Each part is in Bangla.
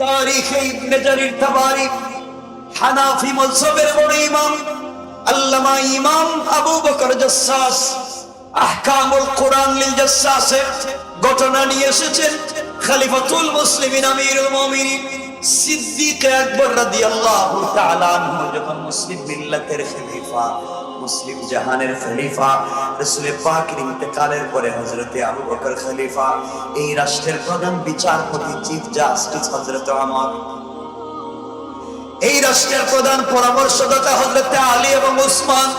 তারিখে ইবনে জারির তাবারি হানাফি মাযহাবের বড় ইমাম আল্লামা ইমাম আবু বকর জাসসাস আহকামুল কোরআন লিল জাসসাসের ঘটনা নিয়ে এসেছেন। খলিফাতুল মুসলিমিন আমিরুল মুমিনিন সিদ্দিক আকবর রাদিয়াল্লাহু তাআলা আনহু যখন মুসলিম মিল্লাতের খলিফা, মুসলিম জাহানের খলিফা, রাসূল পাকের ইন্তেকালের পরে হযরতে আবু বকর খলিফা, এই রাষ্ট্রের প্রধান বিচারপতি চিফ জাস্টিস হযরত ওমর, এই রাষ্ট্রের প্রধান পরামর্শদাতা হযরতে আলী এবং উসমান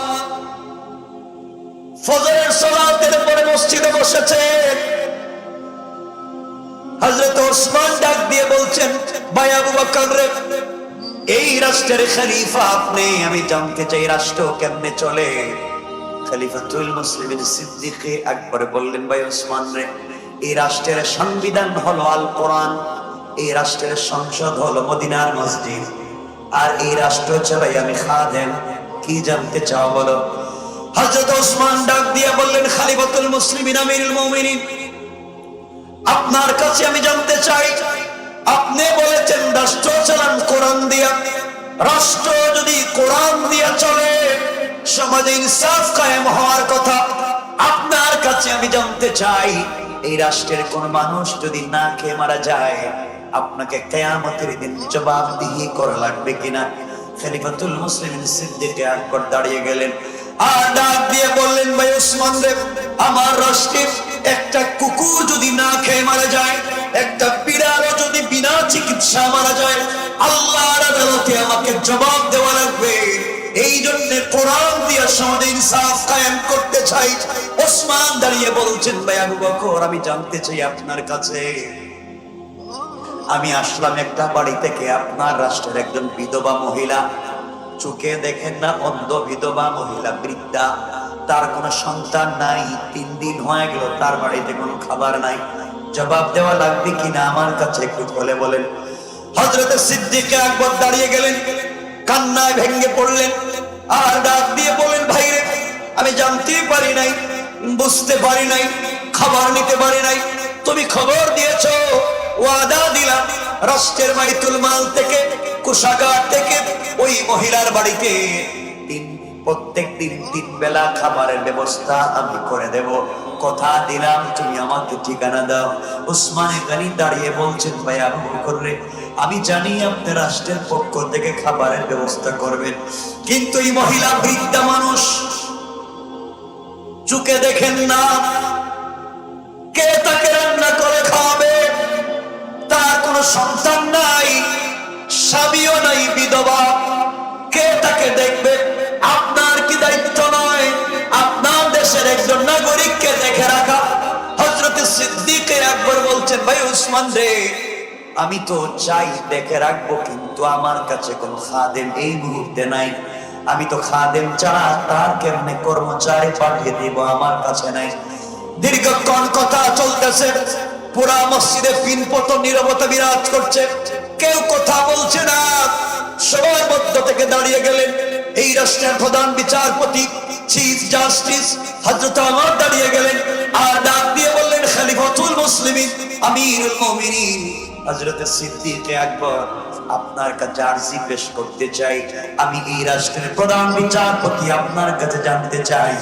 ফজরের সালাতের পরে মসজিদে বসেছে। হযরত ওসমান ডাক দিয়ে বলছেন, ভাই আবু বকর রে, এই রাষ্ট্রের খলিফা আপনি, আমি জানতে চাই রাষ্ট্র কেমনে চলে। খলিফাতুল মুসলিমিন সিদ্দিক আকবর বললেন, ভাই ওসমান রে, এই রাষ্ট্রের সংবিধান হলো আল কোরআন, এই রাষ্ট্রের সংসদ হলো মদিনার মসজিদ, আর এই রাষ্ট্র চালাই আমি খাদেম। কি জানতে চাও বলো। হযরত ওসমান ডাক দিয়ে বললেন, খলিফাতুল মুসলিমিন আমিরুল মুমিনিন, আপনার কাছে আমি জানতে চাই, আপনি বলেছেন রাষ্ট্র চালান কোরআন দিয়া, রাষ্ট্র যদি কোরআন দিয়া চলে সমাজে ইনসাফ কায়েম হওয়ার কথা। আপনার কাছে আমি জানতে চাই, এই রাষ্ট্রের কোন মানুষ যদি না খেয়ে মারা যায় আপনাকে কিয়ামতের দিন জবাবদিহি করা লাগবে কিনা। খলিফাতুল মুসলিমিন সিদ্দিক আকবর দাঁড়িয়ে গেলেন আর ডাক দিয়ে বললেন, ভাই ওসমান রে, আমার রাষ্ট্রে একটা কুকুর যদি না খেয়ে মারা যায়, একটা বিড়ালও যদি বিনা চিকিৎসা মারা যায়, আল্লাহর আদালতে আমাকে জবাব দেওয়া লাগবে। এই জন্য কোরআন দিয়ে সমাজে ইনসাফ কায়েম করতে চাই। ওসমান দাঁড়িয়ে বলছেন, ভাই আবু বকর, আমি জানতে চাই আপনার কাছে, আমি আসলাম একটা বাড়ি থেকে, আপনার রাষ্ট্রের একজন বিধবা মহিলা, চোখে দেখেন না, অন্ধ বিধবা মহিলা, বৃদ্ধা, তার কোনো সন্তান নাই, 3 দিন হয়ে গেল, তার বাড়িতে কোনো খাবার নাই, জবাব দেওয়া লাগবে কিনা আমার কাছে একটু বলে বলেন। হযরত সিদ্দিক আকবর দাঁড়িয়ে গেলেন, কান্নায় ভেঙে পড়লেন আর ডাক দিয়ে বলেন, ভাই রে, আমি জানতেই পারি নাই, বুঝতে পারি নাই, খাবার নিতে পারি নাই, তুমি খবর দিয়েছো, ওয়াদা দিলাম রাষ্ট্রের বাইতুল মাল থেকে, কোষাগার থেকে ওই মহিলার বাড়িতে প্রত্যেক দিন 3 বেলা খাবারের ব্যবস্থা আমি করে দেব, কথা দিলাম, তুমি আমাকে ঠিকানা দাও। উসমান গনি দাঁড়িয়ে বলছেন, ভাই আবু বকর রে, আমি জানি আপনি রাষ্ট্রের পক্ষ থেকে খাবারের ব্যবস্থা করবেন, কিন্তু এই মহিলা বৃদ্ধা মানুষ, চোখে দেখেন না, কে তাকে রান্না করে খাওয়াবে, তার কোনো সন্তান নাই, স্বামীও নাই, বিধবা, কে তাকে দেখবে। আপনার কি দায়িত্ব নয় আপনার দেশের একজন নাগরিককে দেখে রাখা। হযরত সিদ্দিক আকবর বলছেন, ভাই উসমান রে, আমি তো চাই দেখে রাখবো, কিন্তু আমার কাছে কোনো খাদেম এই মুহূর্তে নাই, আমি তো খাদেম ছাড়া তার কেমনে কর্মচারী পাঠিয়ে দিব, আমার কাছে নাই। দীর্ঘক্ষণ কথা চলতেছে, পুরা মসজিদে পিনপত নীরবতা বিরাজ করছে, কেউ কথা বলছে না। সবার মধ্য থেকে দাঁড়িয়ে গেলেন এই রাষ্ট্রের প্রধান বিচারপতি চিফ জাস্টিস হযরত ওমর দাঁড়িয়ে গেলেন আর ডাক দিয়ে বললেন, খলিফাতুল মুসলিমিন আমিরুল মুমিনিন হযরত সিদ্দিক আকবর, আপনার কাছে আরজি পেশ করতে চাই। আমি এই রাষ্ট্রের প্রধান বিচারপতি, আপনার কাছে জানতে চাই,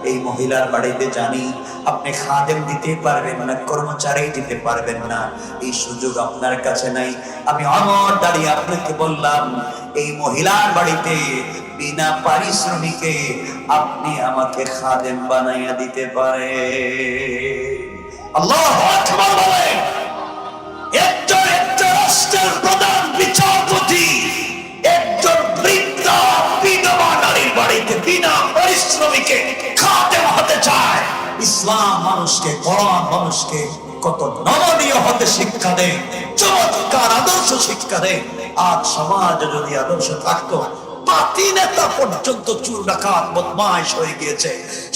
এই মহিলার বাড়িতে জানি আপনি খাদেম দিতে পারবেন না, কর্মচারী দিতে পারবেন না, এই সুযোগ আপনার কাছে নাই। আমি ওমর দাঁড়িয়ে আপনাকে বললাম, এই মহিলার বাড়িতে বিনা পারিশ্রমিকে আপনি আমাকে খাদেম বানাইয়া দিতে পারেন। আল্লাহু আকবার বলেন। একটা রাষ্ট্রের প্রধান বিচারপতি একজন বৃদ্ধা বিধবা নারীর বাড়িতে বিনা পারিশ্রমিকে খাদেম হতে চায়। ইসলাম মানুষকে, কোরআন মানুষকে কত নমনীয় হতে শিক্ষা দেয়, চমৎকার আদর্শ শিক্ষা দেয়। আজ সমাজে যদি আদর্শ থাকতো, পাতি নেতা পর্যন্ত চুর ডাকাত বদমাইশ হয়ে গিয়েছে,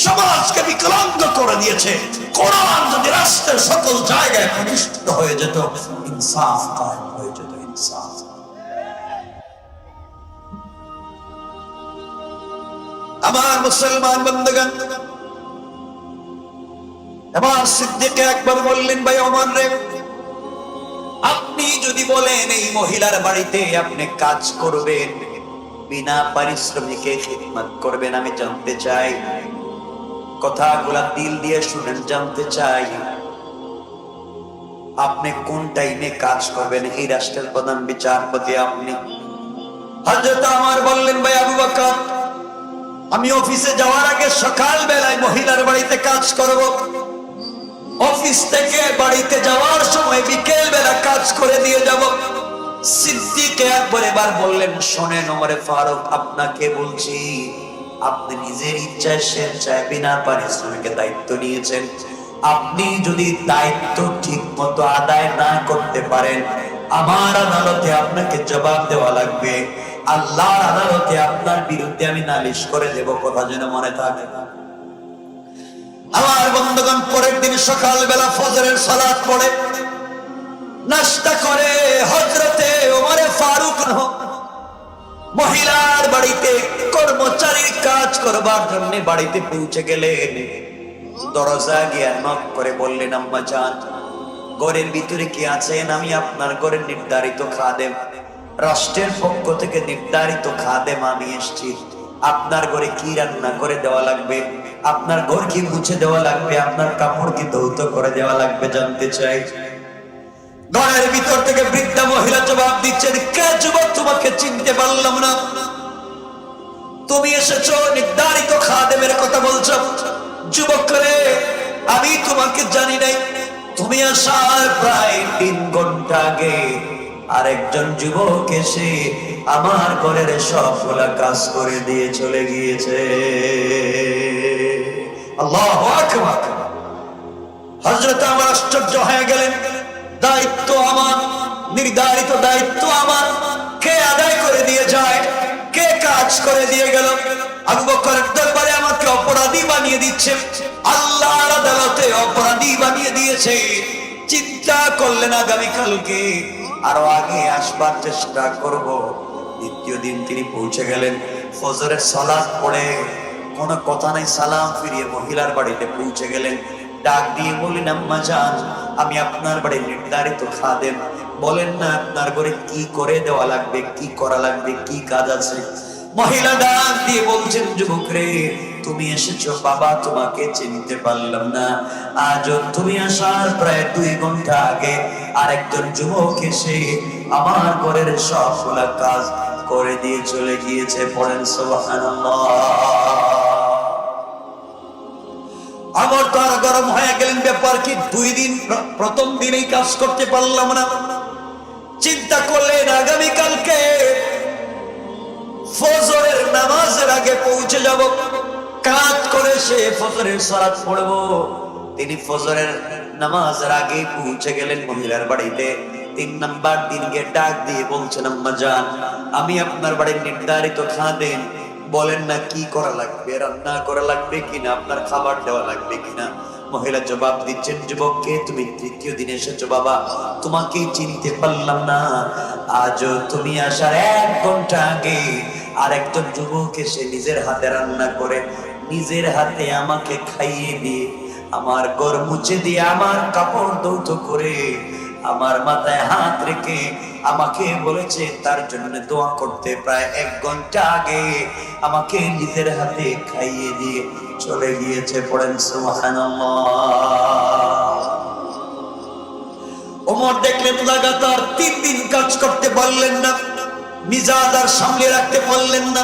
সমাজকে বিকলাঙ্গ করে দিয়েছে। কোরআন যদি রাষ্ট্রের সকল জায়গায় প্রতিষ্ঠিত হয়ে যেত, ইনসাফ কায়েম হয়ে যেত। ইনসাফ। আমার মুসলমান বন্ধুগণ, এবার সিদ্দিক আকবর বললেন, ভাই ওমর রে, আপনি যদি বলেন এই মহিলার বাড়িতে আপনি কাজ করবেন, বিনা পারিশ্রমিকে খিদমত করবেন, আমি জানতে চাই, কথাগুলা দিল দিয়ে শুনেন, জানতে চাই আপনি কোন টাইমে কাজ করবেন? এই রাষ্ট্রের প্রধান বিচারপতি আপনি। হযরত ওমর বললেন, ভাই আবু বকর, আমি অফিসে যাওয়ার আগে সকাল বেলায় মহিলার বাড়িতে কাজ করব, অফিস থেকে বাড়িতে যাওয়ার সময় বিকেল বেলা কাজ করে দিয়ে যাব। সিদ্দিক আকবর এবার বললেন, শোনেন ওমরে ফারুক, আপনাকে বলছি, আপনি নিজের ইচ্ছায় স্বেচ্ছায় বিনা পারিশ্রমিকে দায়িত্ব নিয়েছেন। আপনি যদি দায়িত্ব ঠিক মতো আদায় না করতে পারেন, আমার আদালতে আপনাকে জবাব দেওয়া লাগবে, আল্লাহর আদালতে আপনার বিরুদ্ধে আমি নালিশ করে দেব, কথা যেন মনে থাকে। আমার বন্ধুগণ, পরের দিন সকাল বেলা ফজরের সালাত পড়ে নাস্তা করে হযরতে ওমরে ফারুক মহিলার বাড়িতে কর্মচারীর কাজ করবার জন্য বাড়িতে পৌঁছে গেলেন। দরজা গিয়ে নক করে বললেন, আম্মা জান, ঘরের ভিতরে কি আছেন? আমি আপনার ঘরের নির্ধারিত খাদেম, রাষ্ট্রের পক্ষ থেকে নির্ধারিত খাদেম আমি এসেছি। আপনার ঘরে কি রান্না করে দেওয়া লাগবে? আপনার ঘর কি মুছে দেওয়া লাগবে? আপনার কাপড় কি ধৌত করে দেওয়া লাগবে? জানতে চাই। ঘরের ভিতর থেকে বৃদ্ধা মহিলা জবাব দিচ্ছেন, কে যুবক, তোমাকে চিনতে পারলাম না, তুমি এসেছো নির্ধারিত খাদেমের কথা বলছো। যুবক করে, আমি তোমাকে জানি নাই, তুমি আসার প্রায় 3 ঘন্টা আগে আরেকজন যুবক এসে আমার ঘরের সবগুলা কাজ করে দিয়ে চলে গিয়েছে। আল্লাহু আকবার। হযরত ওমর আশ্চর্য হয়ে গেলেন, দায়িত্ব আমার, নির্ধারিত দায়িত্ব আমার, কে আদায় করে দিয়ে যায়? কে কাজ করে দিয়ে গেল? আবু বকরের দরবারে আমাকে অপরাধী বানিয়ে দিচ্ছে, আল্লাহর আদালতে অপরাধী বানিয়ে দিয়েছে। চিন্তা করলেন আগামীকালকে আরো আগে আসবার চেষ্টা করব। দ্বিতীয় দিন তিনি পৌঁছে গেলেন, ফজরের সালাত পড়ে কোনো কথা নাই, সালাম ফিরিয়ে মহিলার বাড়িতে পৌঁছে গেলেন। ডাক দিয়ে বললেন, আম্মা জান, আমি আপনার বাড়ির নির্ধারিত খাদেম, বলেন না আপনার ঘরে কি করে দেওয়া লাগবে, কি করা লাগবে, কি কাজ আছে? মহিলা ডাক দিয়ে বলছেন, যুবক রে, তুমি এসেছো বাবা, তোমাকে চিনতে পারলাম না। আজ তুমি আসার প্রায় 2 ঘন্টা আগে আরেকজন যুবক এসে আমার ঘরের সবগুলা কাজ করে দিয়ে চলে গিয়েছে। পড়েন সুবহানাল্লাহ। আমার তো আর গরম হয়ে গেলেন, ব্যাপার কি? 2 দিন, প্রথম দিনেই কাজ করতে পারলাম না। চিন্তা করলেন আগামীকালকে ফজরের নামাজের আগে পৌঁছে যাব, কাজ করে সে ফজরের সালাত পড়ব। তিনি ফজরের নামাজের আগে পৌঁছে গেলেন মহিলার বাড়িতে। 3 নাম্বার দিনকে ডাক দিয়ে বলছেন, আম্মা জান, আমি আপনার বাড়ির নির্ধারিত খাদেম, বলেন না কি করা লাগবে, রান্না করা লাগবে কিনা, আপনার খাবার দেওয়া লাগবে কিনা? মহিলা জবাব দিচ্ছেন, যুবককে, তুমি 3য় দিন এসেছো বাবা, তোমাকে চিনতে পারলাম না। আজ তুমি আসার 1 ঘন্টা আগে আরেকজন যুবক এসে নিজের হাতে রান্না করে নিজের হাতে আমাকে খাইয়ে দিয়ে, আমার ঘর মুছে দিয়ে, আমার কাপড় ধৌত করে, আমার মাথায় হাত রেখে আমাকে বলেছে তার জন্য দোয়া করতে। প্রায় 1 ঘন্টা আগে আমাকে নিজের হাতে খাইয়ে দিয়ে চলে গিয়েছে। পড়েন সুবহানাল্লাহ। ওমর দেখলেন লাগাতার 3 দিন কাজ করতে পারলেন না, মিজাজ আর সামলে রাখতে পারলেন না।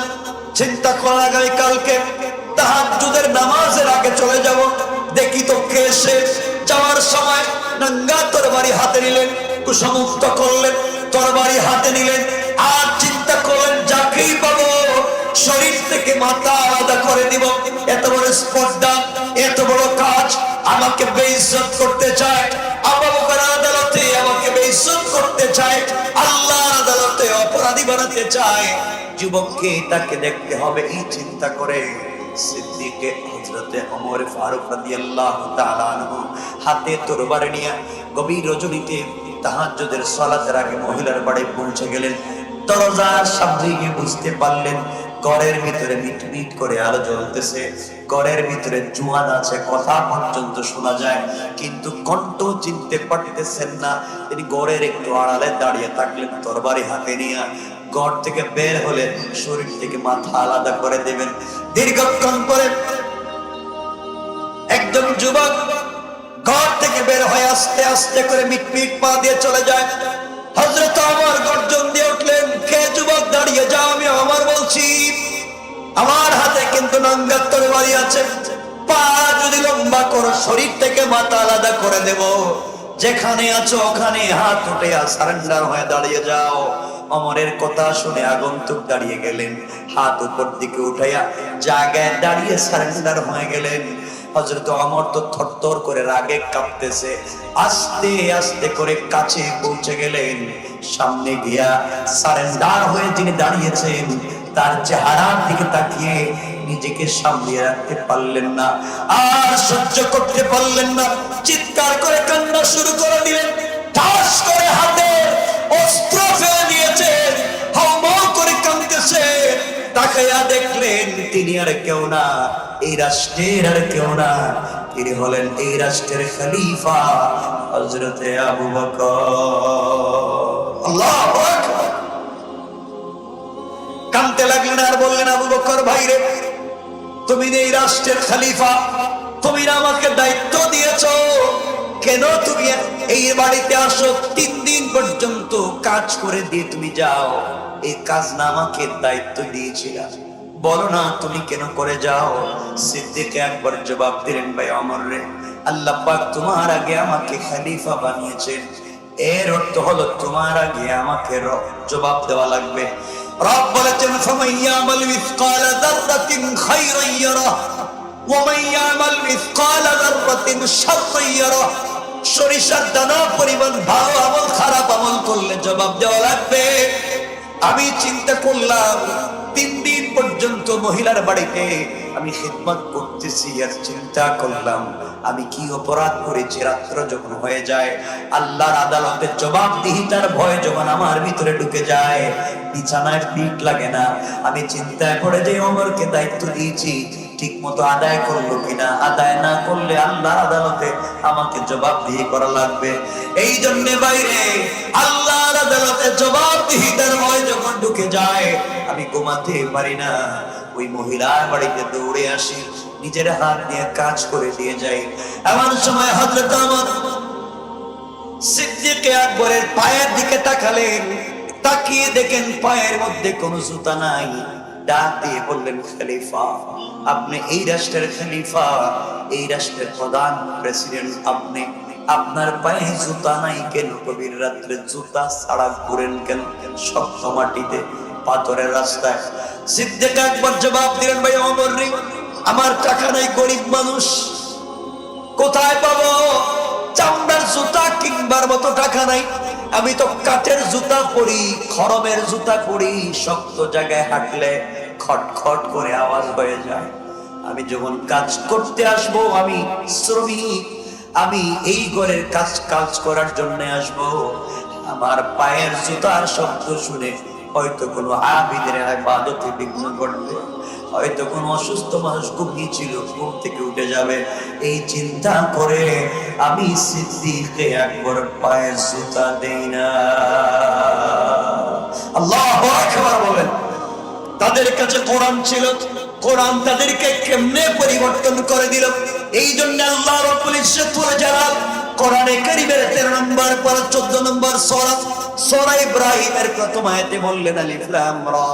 চিন্তা করা, আগামীকালকে তাহাজ্জুদের নামাজের আগে চলে যাব, দেখি তো কে এসে। যাওয়ার সময় নাঙ্গা তরবারি হাতে নিলেন, কুশমুক্ত করলেন, তরবারি হাতে নিলেন, আর চিন্তা করলেন যাকেই পাবো শরীর থেকে মাথা আলাদা করে দিব। এত বড় স্পর্ধা, এত বড় কাজ, আমাকে বেইজ্জত করতে চায়, আবু বকর আদালতে আমাকে বেইজ্জত করতে চায়, আল্লাহর আদালতে অপরাধী বানাতে চায়। যুবককে তাকে দেখতে হবে, এই চিন্তা করে সিদ্দিক হযরতে ওমর ফারুক রাদিয়াল্লাহু তাআলা আনহু হাতে তরবারি নিয়ে গভীর রজনীতে তাহাজ্জুদের সালাতের আগে মহিলার বাড়ি পৌঁছে গেলেন। দরজার সামনে গিয়ে বুঝতে পারলেন ঘরের ভিতরে মিটমিট করে আলো জ্বলতেছে, ঘরের ভিতরে জোয়ান আছে, কথা পর্যন্ত শোনা যায়, কিন্তু কণ্ঠ চিনতে পারতেছেন না। তিনি ঘরের একটু আড়ালে দাঁড়িয়ে থাকলেন, তরবারি হাতে নিয়ে। ঘর থেকে বের হলে শরীর থেকে মাথা আলাদা করে দেবেন। দীর্ঘক্ষণ পরে একজন যুবক ঘর থেকে বের হয়ে আস্তে আস্তে করে মিটমিট পা দিয়ে চলে যায়। হযরত ওমর গর্জন দিয়ে উঠলেন, কে যুবক, দাঁড়িয়ে যাও, আমি ওমর বলছি। আমার হাতে কিন্তু নঙ্গা তরবারি আছে, পা যদি লম্বা করো শরীর থেকে মাথা আলাদা করে দেব। যেখানে আছো ওখানে হাত উঠে সারেন্ডার হয়ে দাঁড়িয়ে যাও। ওমরের কথা শুনে আগন্তুক দাঁড়িয়ে গেলেন, হাত উপর দিকে উঠাইয়া জায়গায় দাঁড়িয়ে সারেন্ডার হয়ে গেলেন। হযরত ওমর তো থরথর করে রাগে কাঁপতেছে, আস্তে আস্তে করে কাছে পৌঁছে গেলেন। সামনে গিয়া সারেন্ডার হয়ে যিনি দাঁড়িয়েছেন তার চেহারার দিকে তাকিয়ে নিজেকে সামলিয়ে রাখতে পারলেন না, আর সহ্য করতে পারলেন না, চিৎকার করে কান্না শুরু করে দিলেন। ঠাস করে হাতে অস্ত্র ফেলে দিয়েছেন, হাউমাউ করে কাঁদতেছে। তাকাইয়া দেখলেন তিনি আর কেউ না, এই রাষ্ট্রের আর কেউ না, তিনি হলেন এই রাষ্ট্রের খলিফা হযরতে আবু বকর। আল্লাহু আকবার। কাঁদতে লাগলেন আর বললেন, আবু বকর ভাই রে, তুমি এই রাষ্ট্রের খলিফা, তুমি আমাকে দায়িত্ব দিয়েছো, কেন তুমি এই বাড়িতে আসো, 3 দিন পর্যন্ত কাজ করে দিয়ে তুমি যাও, এই কাজ না আমাকে দায়িত্ব দিয়েছিলা, বলো না তুমি কেন করে যাও? সিদ্দিক আকবর জবাব দিলেন, ভাই ওমর রে, আল্লাহ পাক তোমার আগে আমাকে খলিফা বানিয়েছেন, এর অর্থ হলো তোমার আগে আমাকে জবাব দেওয়া লাগবে। রব বলেছেন, ফামান ইয়ামাল মিসকালা যাররাতিন খায়রান ইয়ারা ওয়া মান ইয়ামাল মিসকালা যাররাতিন শাররান ইয়ারা। সরিষার দানা পরিমাণ ভালো আমল খারাপ আমল করলে জবাব দেওয়া লাগবে। আমি চিন্তা করলাম 3 দিন পর্যন্ত মহিলার বাড়িতে আমি খিদমত করতেছি, আর চিন্তা করলাম আমি কি অপরাধ করেছি। রাত্র যখন হয়ে যায়, আল্লাহর আদালতে জবাবদিহিতার ভয় যখন আমার ভিতরে ঢুকে যায়, বিছানায় পিঠ লাগে না। আমি চিন্তায় পড়ে যে ওমরকে দায়িত্ব দিয়েছি ঠিক মতো আদায় করলো কিনা, আদায় না করলে আল্লাহর আদালতে আমাকে জবাবদিহি করা লাগবে। এই জন্য বাইরে আল্লাহর আদালতে জবাবদিহিতার ভয় যখন ঢুকে যায়, আমি ঘুমাতে পারি না। ওই মহিলার বাড়িতে দৌড়ে আসি, নিজের হাত দিয়ে কাজ করে দিয়ে যাই। এমন সময় হযরত ওমর সিদ্দিক আকবরের পায়ের দিকে তাকালেন, তাকিয়ে দেখেন পায়ের মধ্যে কোনো জুতা নাই। ডাক দিয়ে বললেন, খলিফা, আপনি এই রাষ্ট্রের খলিফা, এই রাষ্ট্রের প্রধান প্রেসিডেন্ট, আপনি, আপনার পায়ে জুতা নাই কেন? গভীর রাত্রে জুতা ছাড়া ঘুরেন কেন শক্ত মাটিতে, পাথরের রাস্তায়? সিদ্দিক আকবর জবাব দিলেন, ভাই ওমর রে, আমার টাকা নাই, গরিব মানুষ, কোথায় পাবো চামড়ার জুতা কিনবার মতো টাকা নাই। আমি তো কাঠের জুতা পরি, খড়মের জুতা পরি, শক্ত জায়গায় হাঁটলে খটখট করে আওয়াজ হয়ে যায়। আমি যখন কাজ করতে আসবো, আমি শ্রমিক, আমি এই ঘরের কাজ করার জন্য আসবো। আমার পায়ের জুতার শব্দ শুনে হয়তো কোনো আবিদের ইবাদতে বিঘ্ন ঘটবে, হয়তো কোনো অসুস্থ মানুষ ঘুমিয়েছিল, ঘুম থেকে উঠে যাবে। এই চিন্তা করে আমি সিদ্দিক আকবর পায়ের জুতা দেই না। আল্লাহু আকবার বলেন। তাদের কাছে কোরআন ছিল, কোরআন তাদেরকে কেমনে পরিবর্তন করে দিল। এই জন্য আল্লাহ রাব্বুল ইজ্জত ওয়াল জালাল কোরআনে কারীমের 13 নম্বর পর 14 নম্বর সূরা ইব্রাহিমের প্রথম আয়াতে বললেন, আলিফ লাম রা,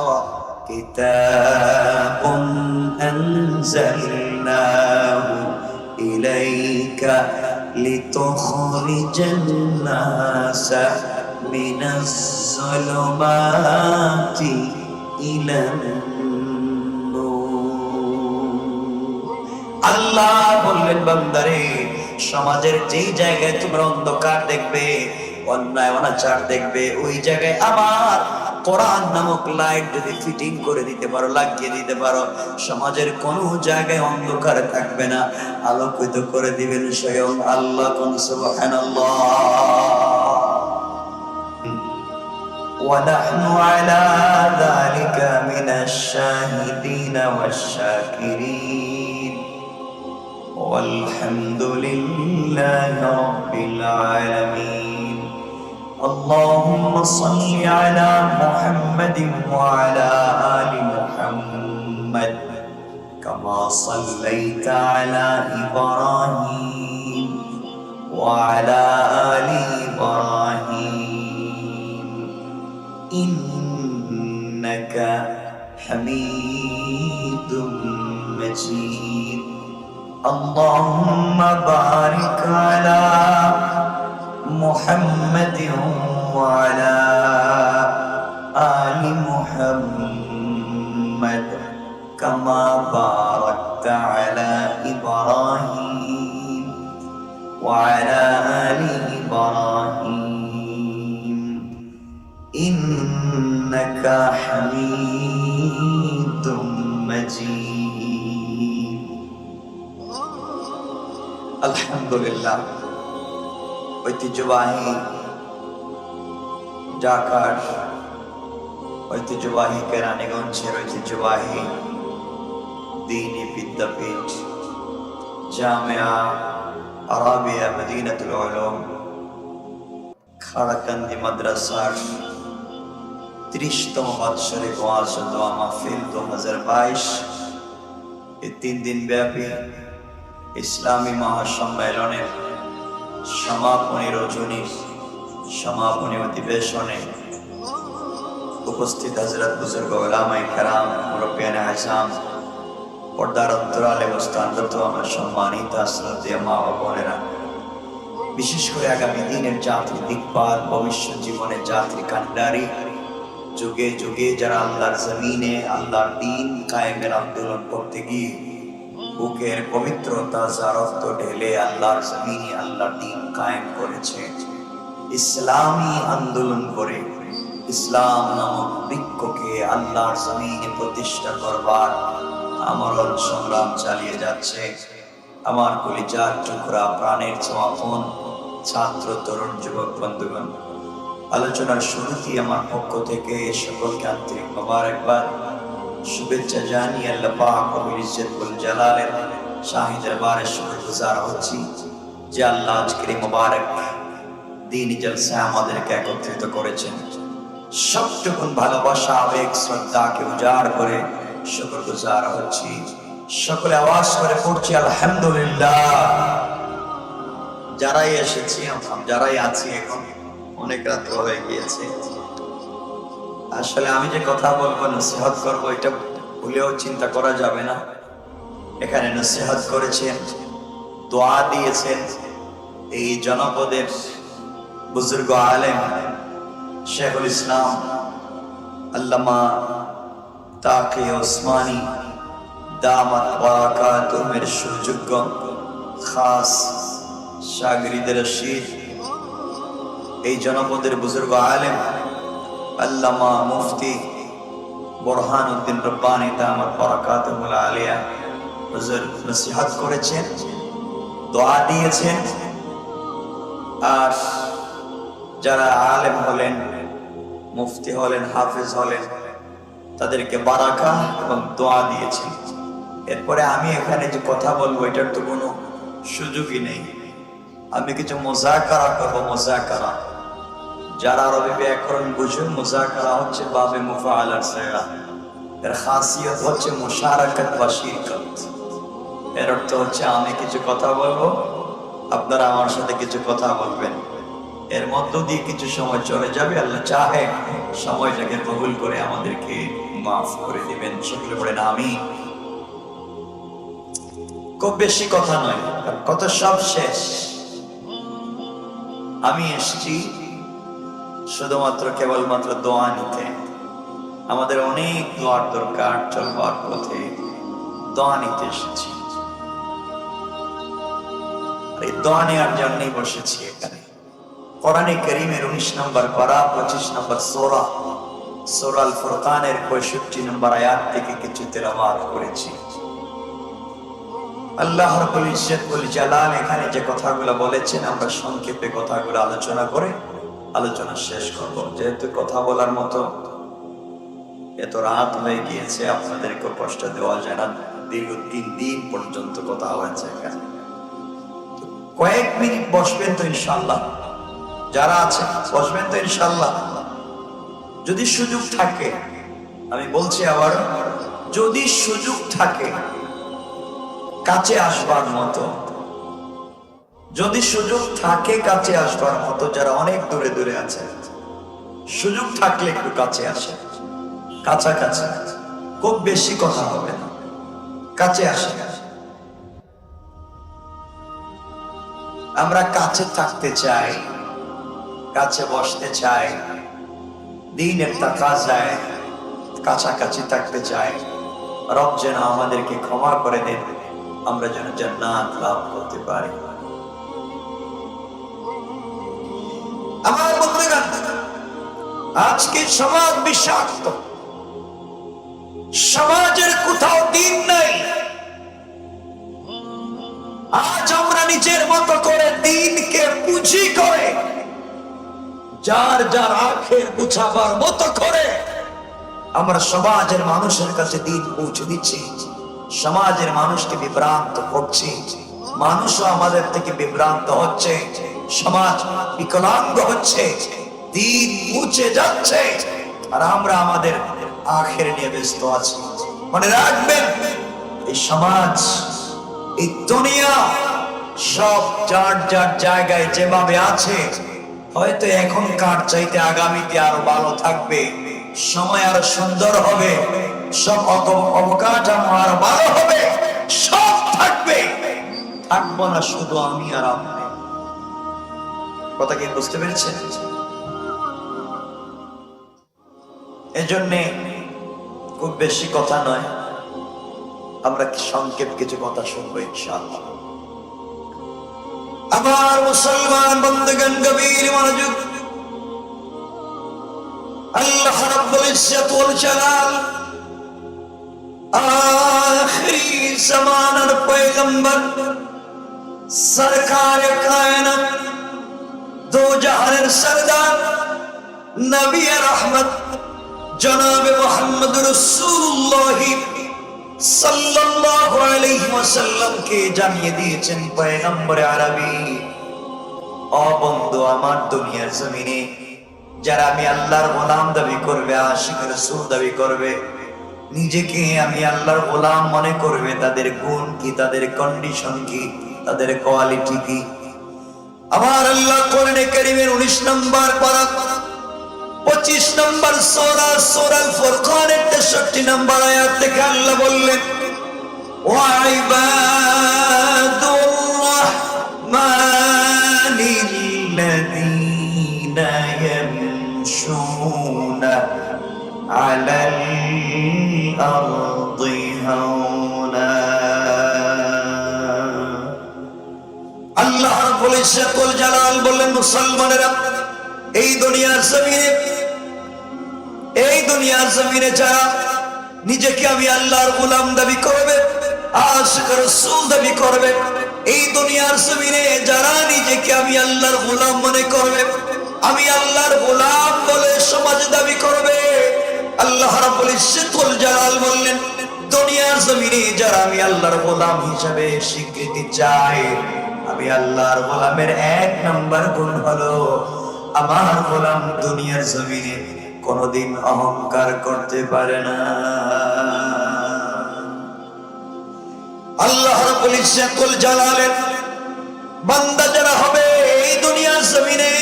কিতাবুন আনজালনাহু ইলাইকা লিতুখরিজান নাসা মিনাজ যুলুমাতি ইলান নূর। আল্লাহ বললেন, বান্দারে, সমাজের যেই জায়গায় তোমরা অন্ধকার দেখবে, অন্যায় অনাচার দেখবে, ওই জায়গায় আমার কোরআন নামক লাইট যদি ফিটিং করে দিতে পারো, লাগিয়ে দিতে পারো, সমাজের কোন জায়গায় অন্ধকার থাকবে না, আলোকিত করে দিবেন স্বয়ং আল্লাহ। কোন সুবহানাল্লাহ। ওয়া নাহনু আলা যালিকা মিনাশ الشاهدين والشاكرين والحمد لله رب العالمين. اللهم صل على محمد وعلى آل محمد كما صليت على إبراهيم وعلى آل إبراهيم إنك حميد مجيد. اللهم بارك على محمد وعلى آل محمد كما باركت على إبراهيم وعلى آل إبراهيم إنك حميد مجيد. الحمد لله. ঐতিহ্যবাহী ঢাকার ঐতিহ্যবাহী কেরানীগঞ্জের ঐতিহ্যবাহী দ্বীনি বিদ্যাপীঠ জামিয়া আরাবিয়া মদিনাতুল উলুম খাড়াকান্দি মাদ্রাসার 30তম বাৎসরিক ওয়াজ ও দোয়া মাহফিল 2022 এই 3 দিন ব্যাপী ইসলামী মহাসম্মেলনের সমাপনী রজনী সমাপনী অধিবেশনে উপস্থিত হযরত বুজুর্গ উলামায়ে কেরাম মুরব্বিয়ানে আযম পর্দার অন্তরালে অবস্থানরত আমার সম্মানিত শ্রদ্ধেয় মা ও বোনেরা, বিশেষ করে আগামী দিনের জাতির দিকপাল, ভবিষ্যৎ জীবনের জাতির কান্ডারি, যুগে যুগে যারা আল্লাহর জমিনে আল্লাহর দ্বীন কায়েমের আন্দোলন করতে গিয়ে বুকের পবিত্রতা রক্ত ঢেলে আল্লাহর জমিনে আল্লাহর দ্বীন কায়েম করেছে, ইসলামী আন্দোলন করে ইসলাম নামক বৃক্ষকে আল্লাহর জমিনে প্রতিষ্ঠা করবার আমরণ সংগ্রাম চালিয়ে যাচ্ছে আমার কলিজার টুকরা প্রাণের ছোঁয়াপন ছাত্র তরুণ যুবক বন্ধুগণ। আলোচনার শুরুতেই আমার পক্ষ থেকে সকলকে আন্তরিক মোবারকবাদ শুভেচ্ছা জানিয়ে আল্লাহ পাক রব্বুল ইজ্জত ওয়াল জালালের শাহী দরবারে শুকরগুজার হচ্ছি যে আল্লাহ আজকের এই মোবারক দ্বীনি জলসায় আমাদেরকে একত্রিত করেছেন। সবটুকুন ভালোবাসা আবেগ শ্রদ্ধাকে উজাড় করে শুকরগুজার হচ্ছি। সকলে আওয়াজ করে পড়ছি আলহামদুলিল্লাহ। যারাই এসেছি যারাই আছি এখন অনেক রাত হয়ে গিয়েছে, আসলে আমি যে কথা বলবো নসিহত করবো এটা ভুলেও চিন্তা করা যাবে না। এখানে নসিহত করেছেন, দোয়া দিয়েছেন এই জনপদের বুজুর্গ আলেম শেখুল ইসলাম আল্লামা তাকি ওসমানী দামাত বারাকাতুহুমের সুযোগ্য খাস শাগরিদ রশিদ, এই জনপদের বুজুর্গ আলেম আল্লামা মুফতি বুরহানুদ্দিন রব্বানী দামাত বারাকাতুহুল আলিয়া হুজুর নসিহত করেছেন, দোয়া দিয়েছেন। আর যারা আলেম হলেন, মুফতি হলেন, হাফেজ হলেন, তাদেরকে বারাকা এবং দোয়া দিয়েছেন। এরপরে আমি এখানে যে কথা বলবো এটার তো কোনো সুযোগই নেই। আমি কিছু মুযাকারা করবো। মুযাকারা যারা আরবি ব্যাকরণ বুঝেন, মুযাকারা হচ্ছে বাবে মুফআলার সিগা, এর খাসিয়ত হচ্ছে মুশারাকাত ওয়া শিরকাত। এর অর্থ হচ্ছে আমি কিছু কথা বলবো, আপনারা আমার সাথে কিছু কথা বলবেন, এর মধ্য দিয়ে কিছু সময় চলে যাবে। আল্লাহ চাহে সময়টাকে কবুল করে আমাদেরকে মাফ করে দিবেন। সকলে পড়েন আমিন। খুব বেশি কথা নয়, কথা সব শেষ। আমি এসেছি শুধুমাত্র কেবলমাত্র দোয়া নিতে। আমাদের অনেক দোয়ার দরকার, চলবার পথে দোয়া নিতে এসেছি। এই দোয়া নেওয়ার জন্যই বসেছি এখানে। কোরআনে কারীমের 19 নম্বর পারা 25 নম্বর সূরা সূরা আল ফুরকানের 65 নম্বর আয়াত থেকে কিছু তেলাওয়াত করেছি। আল্লাহ রাব্বুল ইজ্জত ওয়াল জালাল এখানে যে কথাগুলো বলেছেন আমরা সংক্ষেপে কথাগুলো আলোচনা করে আলোচনা শেষ করব। যেহেতু কথা বলার মতো এত রাত হয়ে গিয়েছে, আপনাদেরকে কষ্ট দেওয়া যায় না। দীর্ঘ 3 দিন পর্যন্ত কথা হয়েছে এখানে। কয়েক মিনিট বসবেন তো ইনশাআল্লাহ? যারা আছেন বসবেন তো ইনশাআল্লাহ? যদি সুযোগ থাকে, আমি বলছি আবার, যদি সুযোগ থাকে কাছে আসবার মতো, যদি সুযোগ থাকে কাছে আসবার মতো, যারা অনেক দূরে দূরে আছে, সুযোগ থাকলে একটু কাছে আসে, কাছাকাছি, খুব বেশি কথা হবে না, কাছে আসে। আমরা কাছে থাকতে চাই, কাছে বসতে চাই, দ্বীনের তাকাজায় কাছাকাছি থাকতে চাই। রব যেন আমাদেরকে ক্ষমা করে দেন, আমরা যেন জান্নাত লাভ করতে পারি। আমার বন্ধুগণ, আজকে সমাজ বিষাক্ত, সমাজের কোথাও দিন নাই। আজ আমরা নিজের মতো করে দিনকে পুঁজি করে, যার যার আখের গুছাবার মতো করে আমরা সমাজের মানুষের কাছে দিন পৌঁছে দিচ্ছি, সমাজের মানুষকে বিভ্রান্ত করছি, মানুষও আমাদের থেকে বিভ্রান্ত হচ্ছে, সমাজ বিকলাঙ্গ হচ্ছে, দিন মুছে যাচ্ছে, আর আমরা আমাদের আখের নিয়ে ব্যস্ত আছি। মনে রাখবেন, এই সমাজ, এই দুনিয়া সব যার যার জায়গায় যেভাবে আছে, হয়তো এখনকার চাইতে আগামীতে আরো ভালো থাকবে, সময় আরো সুন্দর হবে, সব অবকাঠামো আরো ভালো হবে, সব থাকবে, থাকবো না শুধু আমি আর আপনি। কথা কি বুঝতে পেরেছেন? এজন্যে খুব বেশি কথা নয়, আমরা সংক্ষেপ কিছু কথা শুনবো ইনশাআল্লাহ। আমার মুসলমান বন্ধুগণ, গভীর মনোযোগ। আল্লাহ রাব্বুল ইজ্জত ওয়াল জালাল আখিরি জামানার পয়গম্বর সরকারে কায়নাত, দো জাহানের সরদার, নবী রহমত জনাবে মুহাম্মদ রাসূলুল্লাহ সাল্লাল্লাহু আলাইহি ওয়াসাল্লামকে জানিয়ে দিয়েছেন, পয়গম্বর আরবি, ও বন্ধু আমার, দুনিয়ার জমিনে যারা আমি আল্লাহর গোলাম দাবি করবে, আশিক রাসূল দাবি করবে, নিজেকে আমি আল্লাহর গোলাম মনে করবে, তাদের গুণ কি, তাদের কন্ডিশন কি, তাদের কোয়ালিটি কি? আমার আল্লাহ কোরআনে কারীমের 19 নম্বর পারা 25 নম্বর সূরা সূরাল ফুরকানের 63 নম্বর আয়াত থেকে আল্লাহ বললেন, ওয়া ইবাদুর রাহমানিল্লাযীনা ইয়ামশুনা আলাল আরদি হাওনা। আল্লাহ রাব্বুল ইজ্জত ওয়াল জালাল বললেন, মুসলমানেরা, এই দুনিয়ার জমিনে যারা নিজেকে আমি আল্লাহর গোলাম দাবি করবে, আশিক রাসূল দাবি করবে, এই দুনিয়ার জমিনে যারা নিজেকে আমি আল্লাহর গোলাম মনে করবে, আমি আল্লাহর গোলাম বলে সমাজ দাবি করবে, আল্লাহ রাব্বুল ইজ্জত ওয়াল জালাল বললেন, দুনিয়ার জমিনে যারা আমি আল্লাহর গোলাম হিসেবে স্বীকৃতি চায়, আমি আল্লাহর গোলামের 1 নম্বর গুণ হলো, আমার গোলাম দুনিয়ার জমিনে কোনদিন অহংকার করতে পারে না। আল্লাহ রাব্বুল ইজ্জত ওয়াল জালালের বান্দা যারা হবে এই দুনিয়ার জমিনে,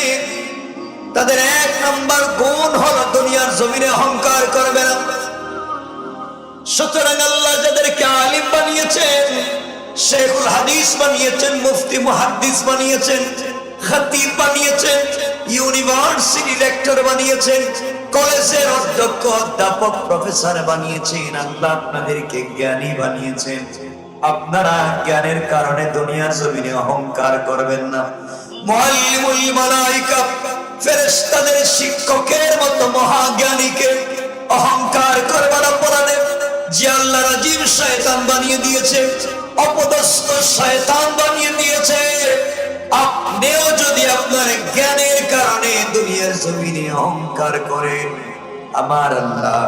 তাদের 1 নম্বর গুণ হলো দুনিয়ার জমিনে অহংকার করবে না। সুতরাং আল্লাহ যাদেরকে আলিম বানিয়েছেন, শেখুল হাদিস বানিয়েছেন, মুফতি মুহাদ্দিস বানিয়েছেন, খতিব বানিয়েছেন, ইউনিভার্সিটি লেকচার বানিয়েছেন, কলেজের অধ্যক্ষ অধ্যাপক প্রফেসর বানিয়েছেন, আল্লাহ আপনাদেরকে জ্ঞানী বানিয়েছেন, আপনারা জ্ঞানের কারণে দুনিয়ার জমিনে অহংকার করবেন না। মুআল্লিমুল মালায়েকা, ফেরেশতাদের শিক্ষকের মতো মহাজ্ঞানীকে অহংকার করবার অপরাধে যে আল্লাহ রাজীব শয়তান বানিয়ে দিয়েছে, অপদস্থ শয়তান বানিয়ে দিয়েছে, আপনিও যদি আপনার জ্ঞানের কারণে দুনিয়ার জমিনে অহংকার করেন, আমার আল্লাহ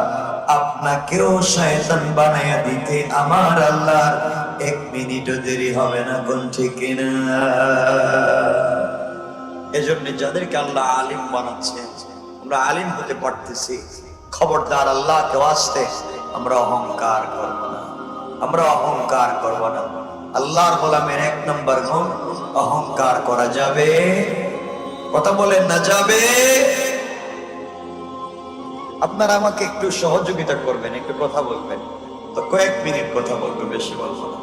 আপনাকেও শয়তান বানায়া দিতে আমার আল্লাহ 1 মিনিটও দেরি হবে না, কোন ঠিক কিনা? এজন্য যাদেরকে আল্লাহ আলিম বানাচ্ছে, আমরা আলিম হতে পারতেছি, খবরদার আল্লাহকে ওয়াস্তে আমরা অহংকার করব না, আমরা অহংকার করব না। আল্লাহর গোলামের 1 নম্বর গুণ, অহংকার করা যাবে? কথা বলেন না, যাবে? আপনারা আমাকে একটু সহযোগিতা করবেন, একটু কথা বলবেন, তো কয়েক মিনিট কথা বলবো, বেশি বলবো না।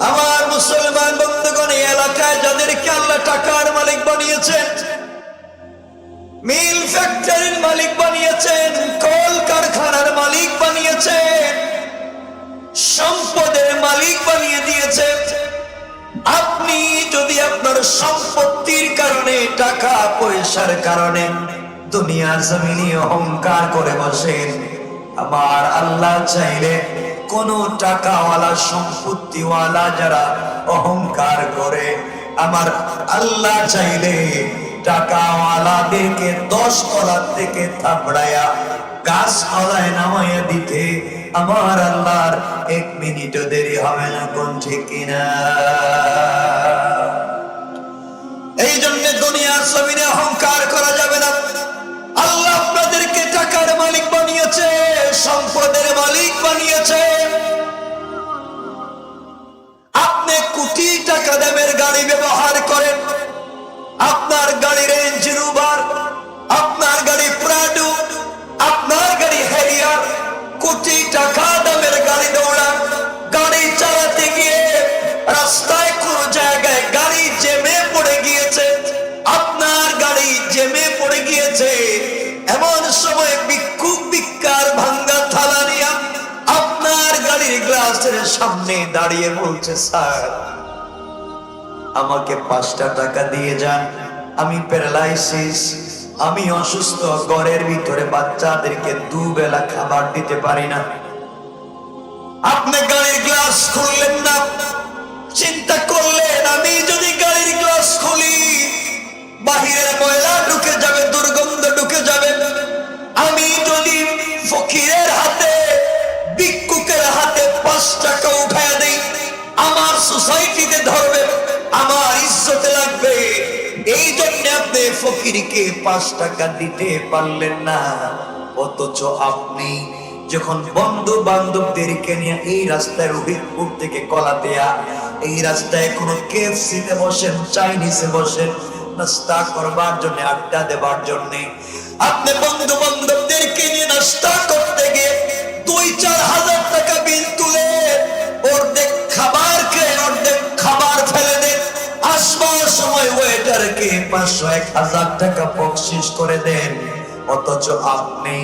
আমার মুসলমান বন্ধুগণ, এই এলাকায় যাদেরকে আল্লাহ টাকার মালিক বানিয়েছেন, মিল ফ্যাক্টরির মালিক বানিয়েছেন, কল কারখানার মালিক বানিয়েছেন, সম্পদের মালিক বানিয়ে দিয়েছেন, আপনি যদি আপনার সম্পত্তির কারণে, টাকা পয়সার কারণে দুনিয়ার জমিনে অহংকার করে বসেন, আমার আল্লাহ চাইলে কোন টাকাওয়ালা সম্পত্তিওয়ালা যারা অহংকার করে, আমার আল্লাহ চাইলে টাকাওয়ালাদেরকে 10 তলা থেকে থাপড়ায়া গাছতলায় নামাইয়া দিতে আমার আল্লাহর 1 মিনিটও দেরি হবে না, কোন ঠিক কিনা? এই জন্য দুনিয়ার জমিনে অহংকার করা যাবে না। আল্লাহ আপনাদেরকে টাকার মালিক বানিয়েছে, সম্পদের মালিক বানিয়েছে। আপনি কোটি টাকা দামের গাড়ি ব্যবহার করেন, আপনার গাড়ি রেঞ্জ রোভার, আপনার গাড়ি প্রাডো, আপনার গাড়ি হ্যারিয়ার, কোটি টাকা দামের গাড়ি দৌড়ান, গাড়ি চালাতে গিয়ে রাস্তায় কোন জায়গায় গাড়ি জেমে পড়ে গিয়েছে, আপনার গাড়ি জেমে পড়ে গিয়েছে, এমন সময় ভিক্ষুক ভিক্ষার ভাঙ্গা থালা নিয়ে আপনার গাড়ির গ্লাসের সামনে দাঁড়িয়ে বলছে, স্যার আমাকে 5টা টাকা দিয়ে যান, আমি প্যারালাইসিস, আমি অসুস্থ, ঘরের ভিতরে বাচ্চাদেরকে 2 বেলা খাবার দিতে পারি না। আপনি গাড়ির গ্লাস খুললেন না, চিন্তা করলেন আমি যদি গাড়ির গ্লাস খুলি বাহিরের ময়লা ঢুকে যাবে, দুর্গন্ধ ঢুকে যাবে, আমি যদি ফকিরের হাতে, ভিক্ষুকের হাতে 5 টাকা উঠায় দেই, আমার সোসাইটিতে ধরবে, আমার ইজ্জতে লাগবে। এই জন্য আপনি ফকিরকে 5 টাকা দিতে পারলেন না। অথচ আপনি যখন বন্ধু বান্ধবদেরকে নিয়ে এই রাস্তায় রবিপুর থেকে কলাতেয়া, এই রাস্তায় কোনো কেএফসিতে বসেন, চাইনিজে বসেন, নাস্তা করবার জন্য, আড্ডা দেবার জন্য, আপনি বন্ধু বান্ধবদেরকে নিয়ে নাস্তা করতে গিয়ে 2-4 হাজার টাকা বিল তুলে অর্ধেক খাবার খেয়ে অর্ধেক খাবার ফেলে দেন, আসবার সময় ওয়েটারকে 500-1000 টাকা বকশিশ করে দেন। অথচ আপনি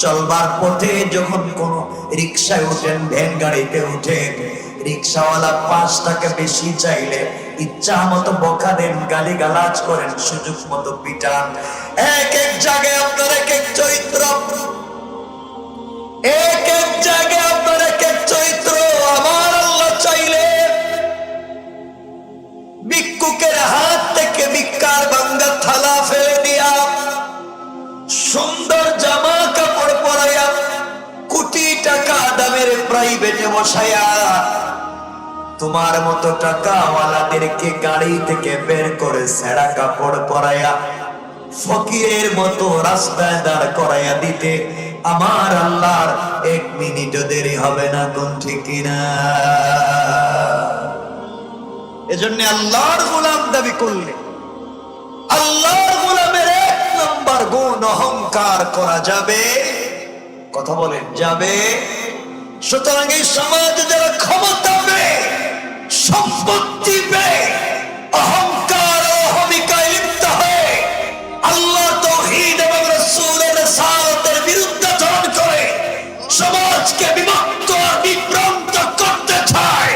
চলবার পথে যখন কোন রিকশায় উঠেন, ভ্যান গাড়িতে উঠেন, রিকশাওয়ালা 5 টাকা বেশি চাইলে ইচ্ছা মতো বকা দেন, গালিগালাজ করেন, সুযোগ মতো পিটান। এক এক জায়গায় আপনার এক এক চরিত্র, এক এক জায়গায় আপনার এক এক চরিত্র। আমার আল্লাহ চাইলে ভিক্ষুকের হাত থেকে ভিক্ষার ভাঙ্গা থালা ফেলে দিয়া, সুন্দর জামা কাপড় পরাইয়া, কোটি টাকা দামের প্রাইভেটে বসাইয়া, তোমার মতো টাকাওয়ালাদেরকে গাড়ি থেকে বের করে ছেঁড়া কাপড় পরাইয়া, ফকিরের মতো রাস্তায় দাঁড় করাইয়া দিতে আমার আল্লাহর 1 মিনিটও দেরি হবে না, কোন ঠিক কিনা? এজন্য আল্লাহর গোলাম দাবি করলে আল্লাহর গোলামের 1 নম্বর গুণ, অহংকার করা যাবে? কথা বলেন, যাবে? সুতরাং এই সমাজে যারা ক্ষমতা পেয়ে, সম্পত্তি পেয়ে, অহংকার ও অহমিকায় লিপ্ত হয়ে আল্লাহ তাওহীদ এবং রাসূলের রিসালাতের বিরুদ্ধাচরণ করে সমাজকে বিভক্ত আর বিভ্রান্ত করতে চায়,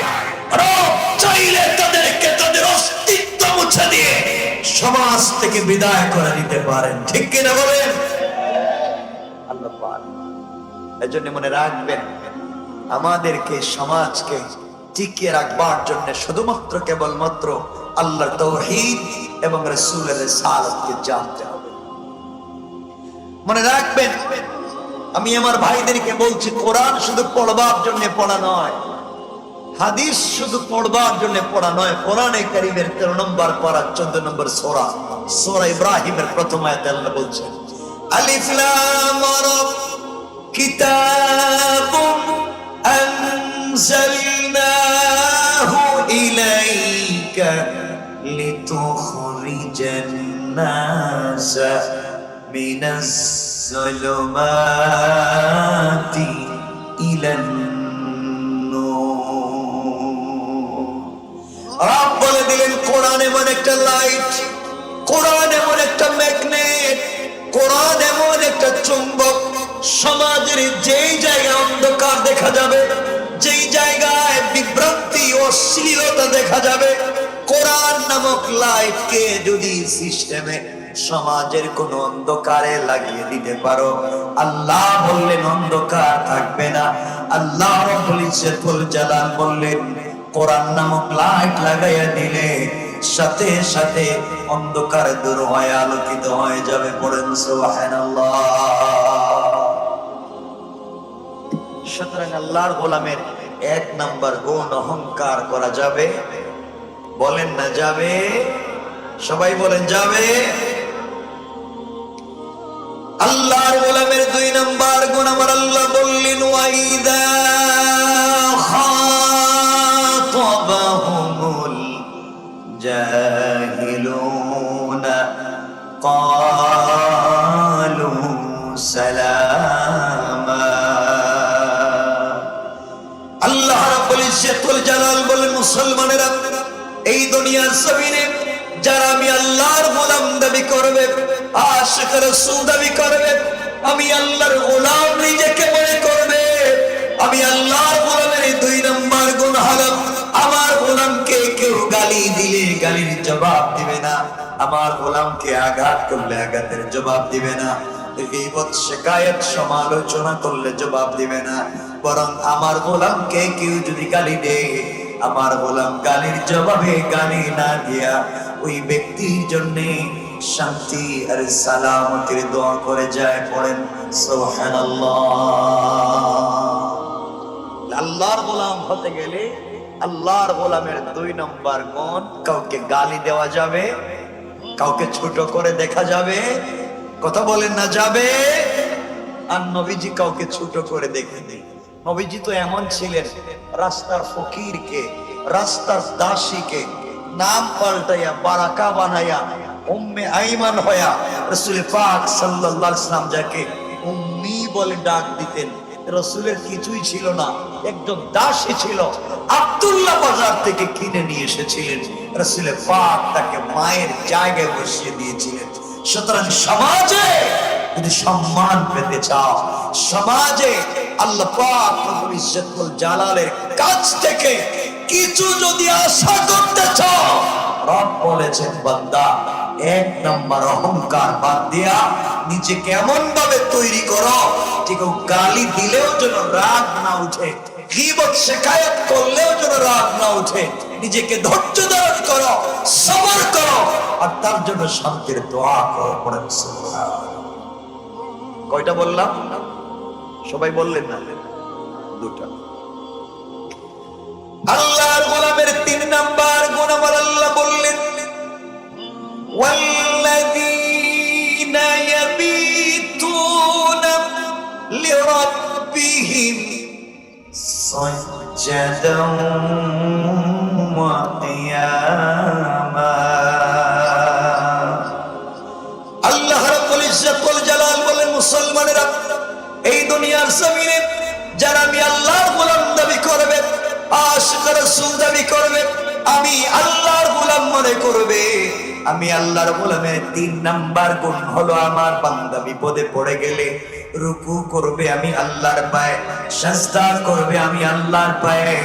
রব চাইলে তাদেরকে তাদের অস্তিত্ব মুছে দিয়ে সমাজ থেকে বিদায় করে দিতে পারেন, ঠিক কিনা বলেন? আল্লাহ পারেন। এজন্য মনে রাখবেন, আমাদেরকে সমাজকে টিকিয়ে রাখবার জন্য শুধুমাত্র কেবলমাত্র আল্লাহর তাওহীদ এবং রাসূলের রিসালাতকে জানতে হবে। মনে রাখবেন, আমি আমার ভাইদেরকে বলছি, কোরআন শুধু পড়বার জন্য পড়া নয়, হাদিস শুধু পড়বার জন্য পড়া নয়। কোরআনে কারীমের 13 নম্বর পারা 14 নম্বর সূরা, সূরা ইব্রাহিমের প্রথম আয়াতে আল্লাহ বলছেন, আলিফ লাম রা কিতাবুন আনজালনাহু ইলাইকা লিতুখরিজান নাসা মিনাজ যুলুমাতি ইলান রব বলে দিলেন, কোরআন এমন একটা লাইট, কোরআন এমন একটা ম্যাগনেট, কোরআন এমন একটা চুম্বক, সমাজের যেই জায়গায় অন্ধকার দেখা যাবে, যেই জায়গায় বিভ্রান্তি অশ্লীলতা দেখা যাবে, কোরআন নামক লাইটকে যদি সিস্টেমে সমাজের কোন অন্ধকারে লাগিয়ে দিতে পারো, আল্লাহ বললেন অন্ধকার থাকবে না। আল্লাহ রাব্বুল ইজ্জতুল জালাল বললেন, কোরআন নামক লাইট লাগাইয়া দিলে সাথে সাথে অন্ধকার দূর হয়ে আলোকিত হয়ে যাবে। পড়েন সুবহানাল্লাহ। সুতরাং আল্লাহর গোলামের 1 নাম্বার গুণ অহংকার করা যাবে, বলেন না যাবে, সবাই বলেন যাবে। আল্লাহর গোলামের 2 নাম্বার গুণ আমার আল্লাহ বললেন, ওয়াইদা খাতাবাহুমুল জাহিলুনা ক্বালু সালামা। আল্লাহ রাব্বুল ইজ্জতুল জালাল বলেন, মুসলমানেরা, এই দুনিয়ার জমিনে যারা আমি আল্লাহর গোলাম দাবি করবে, আশিক রাসূল দাবি করবে, আমি আল্লাহর গোলাম নিজেকে মনে করবে, আমি আল্লাহর গোলামের 2 নম্বর গুণ হলো, আমার গোলামকে কেউ গালি দিলে গালির জবাব দিবে না, আমার গোলামকে আঘাত করলে আঘাতের জবাব দিবে না, গীবত শিকায়াত সমালোচনা করলে জবাব দিবে না, বরং আমার গোলামকে কেউ যদি গালি দেয়, আমার গোলাম গালির জবাবে গালি না দিয়া ওই ব্যক্তির জন্য শান্তি আর সালামতের দোয়া করে যায়। পড়েন সুবহানাল্লাহ। আল্লাহর গোলাম হতে গেলে আল্লাহর গোলামের 2 নম্বর গুণ, কাউকে গালি দেওয়া যাবে, কাউকে ছোট করে দেখা যাবে, কথা বলেন না যাবে। আর নবীজি কাউকে ছোট করে দেখেনি। নবীজি তো এমন ছিলেন, রাস্তার ফকিরকে, রাস্তার দাসীকে নাম পাল্টাইয়া বারাকা বানাইয়া উম্মে আইমান হইয়া রাসূল পাক সাল্লাল্লাহু আলাইহি ওয়াসাল্লাম যাকে উম্মি বলে ডাক দিতেন, রাসূলের কিছুই ছিল না, একজন দাসী ছিল, আব্দুল্লাহ বাজার থেকে কিনে নিয়ে এসেছিলেন, রাসূল পাক তাকে মায়ের জায়গায় বসিয়ে দিয়েছিলেন। সুতরাং সমাজে যদি সম্মান পেতে চাও, সমাজে আল্লাহ পাক রব্বুল ইজ্জতুল জালালের কাছ থেকে কিছু যদি আশা করতে চাও, রব বলেছেন, বান্দা 1 নম্বর অহংকার বাদ দিয়া নিজেকে এমন ভাবে তৈরি করো যে কেউ গালি দিলেও যেন রাগ না উঠে, গীবত শিকায়াত করলেও যেন রাগ না উঠে, নিজেকে ধৈর্য ধারণ করো, সবর করো, আর তার জন্য শান্তির দোয়া করো। পড়েন সুবহানাল্লাহ। কয়টা বললাম? সবাই বললেন না? 2টা। আল্লাহর গোলামের 3 নাম্বার গুণ আমার আল্লাহ বললেন, ওয়াল্লাযীনা ইয়াবিতুনা লিরাব্বিহিম সাজ্জাদান ওয়া কিয়ামা। আল্লাহ রাব্বুল ইজ্জতুল জালাল বলেন, মুসলমানেরা, এই দুনিয়ার জমিনে যারা আমি আল্লাহর গোলাম দাবি করবে, আশিক রাসূল দাবি করবে, আমি আল্লাহর গোলাম মনে করবে, আমি আল্লাহর গোলামের 3 নাম্বার গুণ হলো, আমার বান্দা বিপদে পড়ে গেলে রুকু করবে আমি আল্লাহর পায়ে, সিজদা করবে আমি আল্লাহর পায়ে।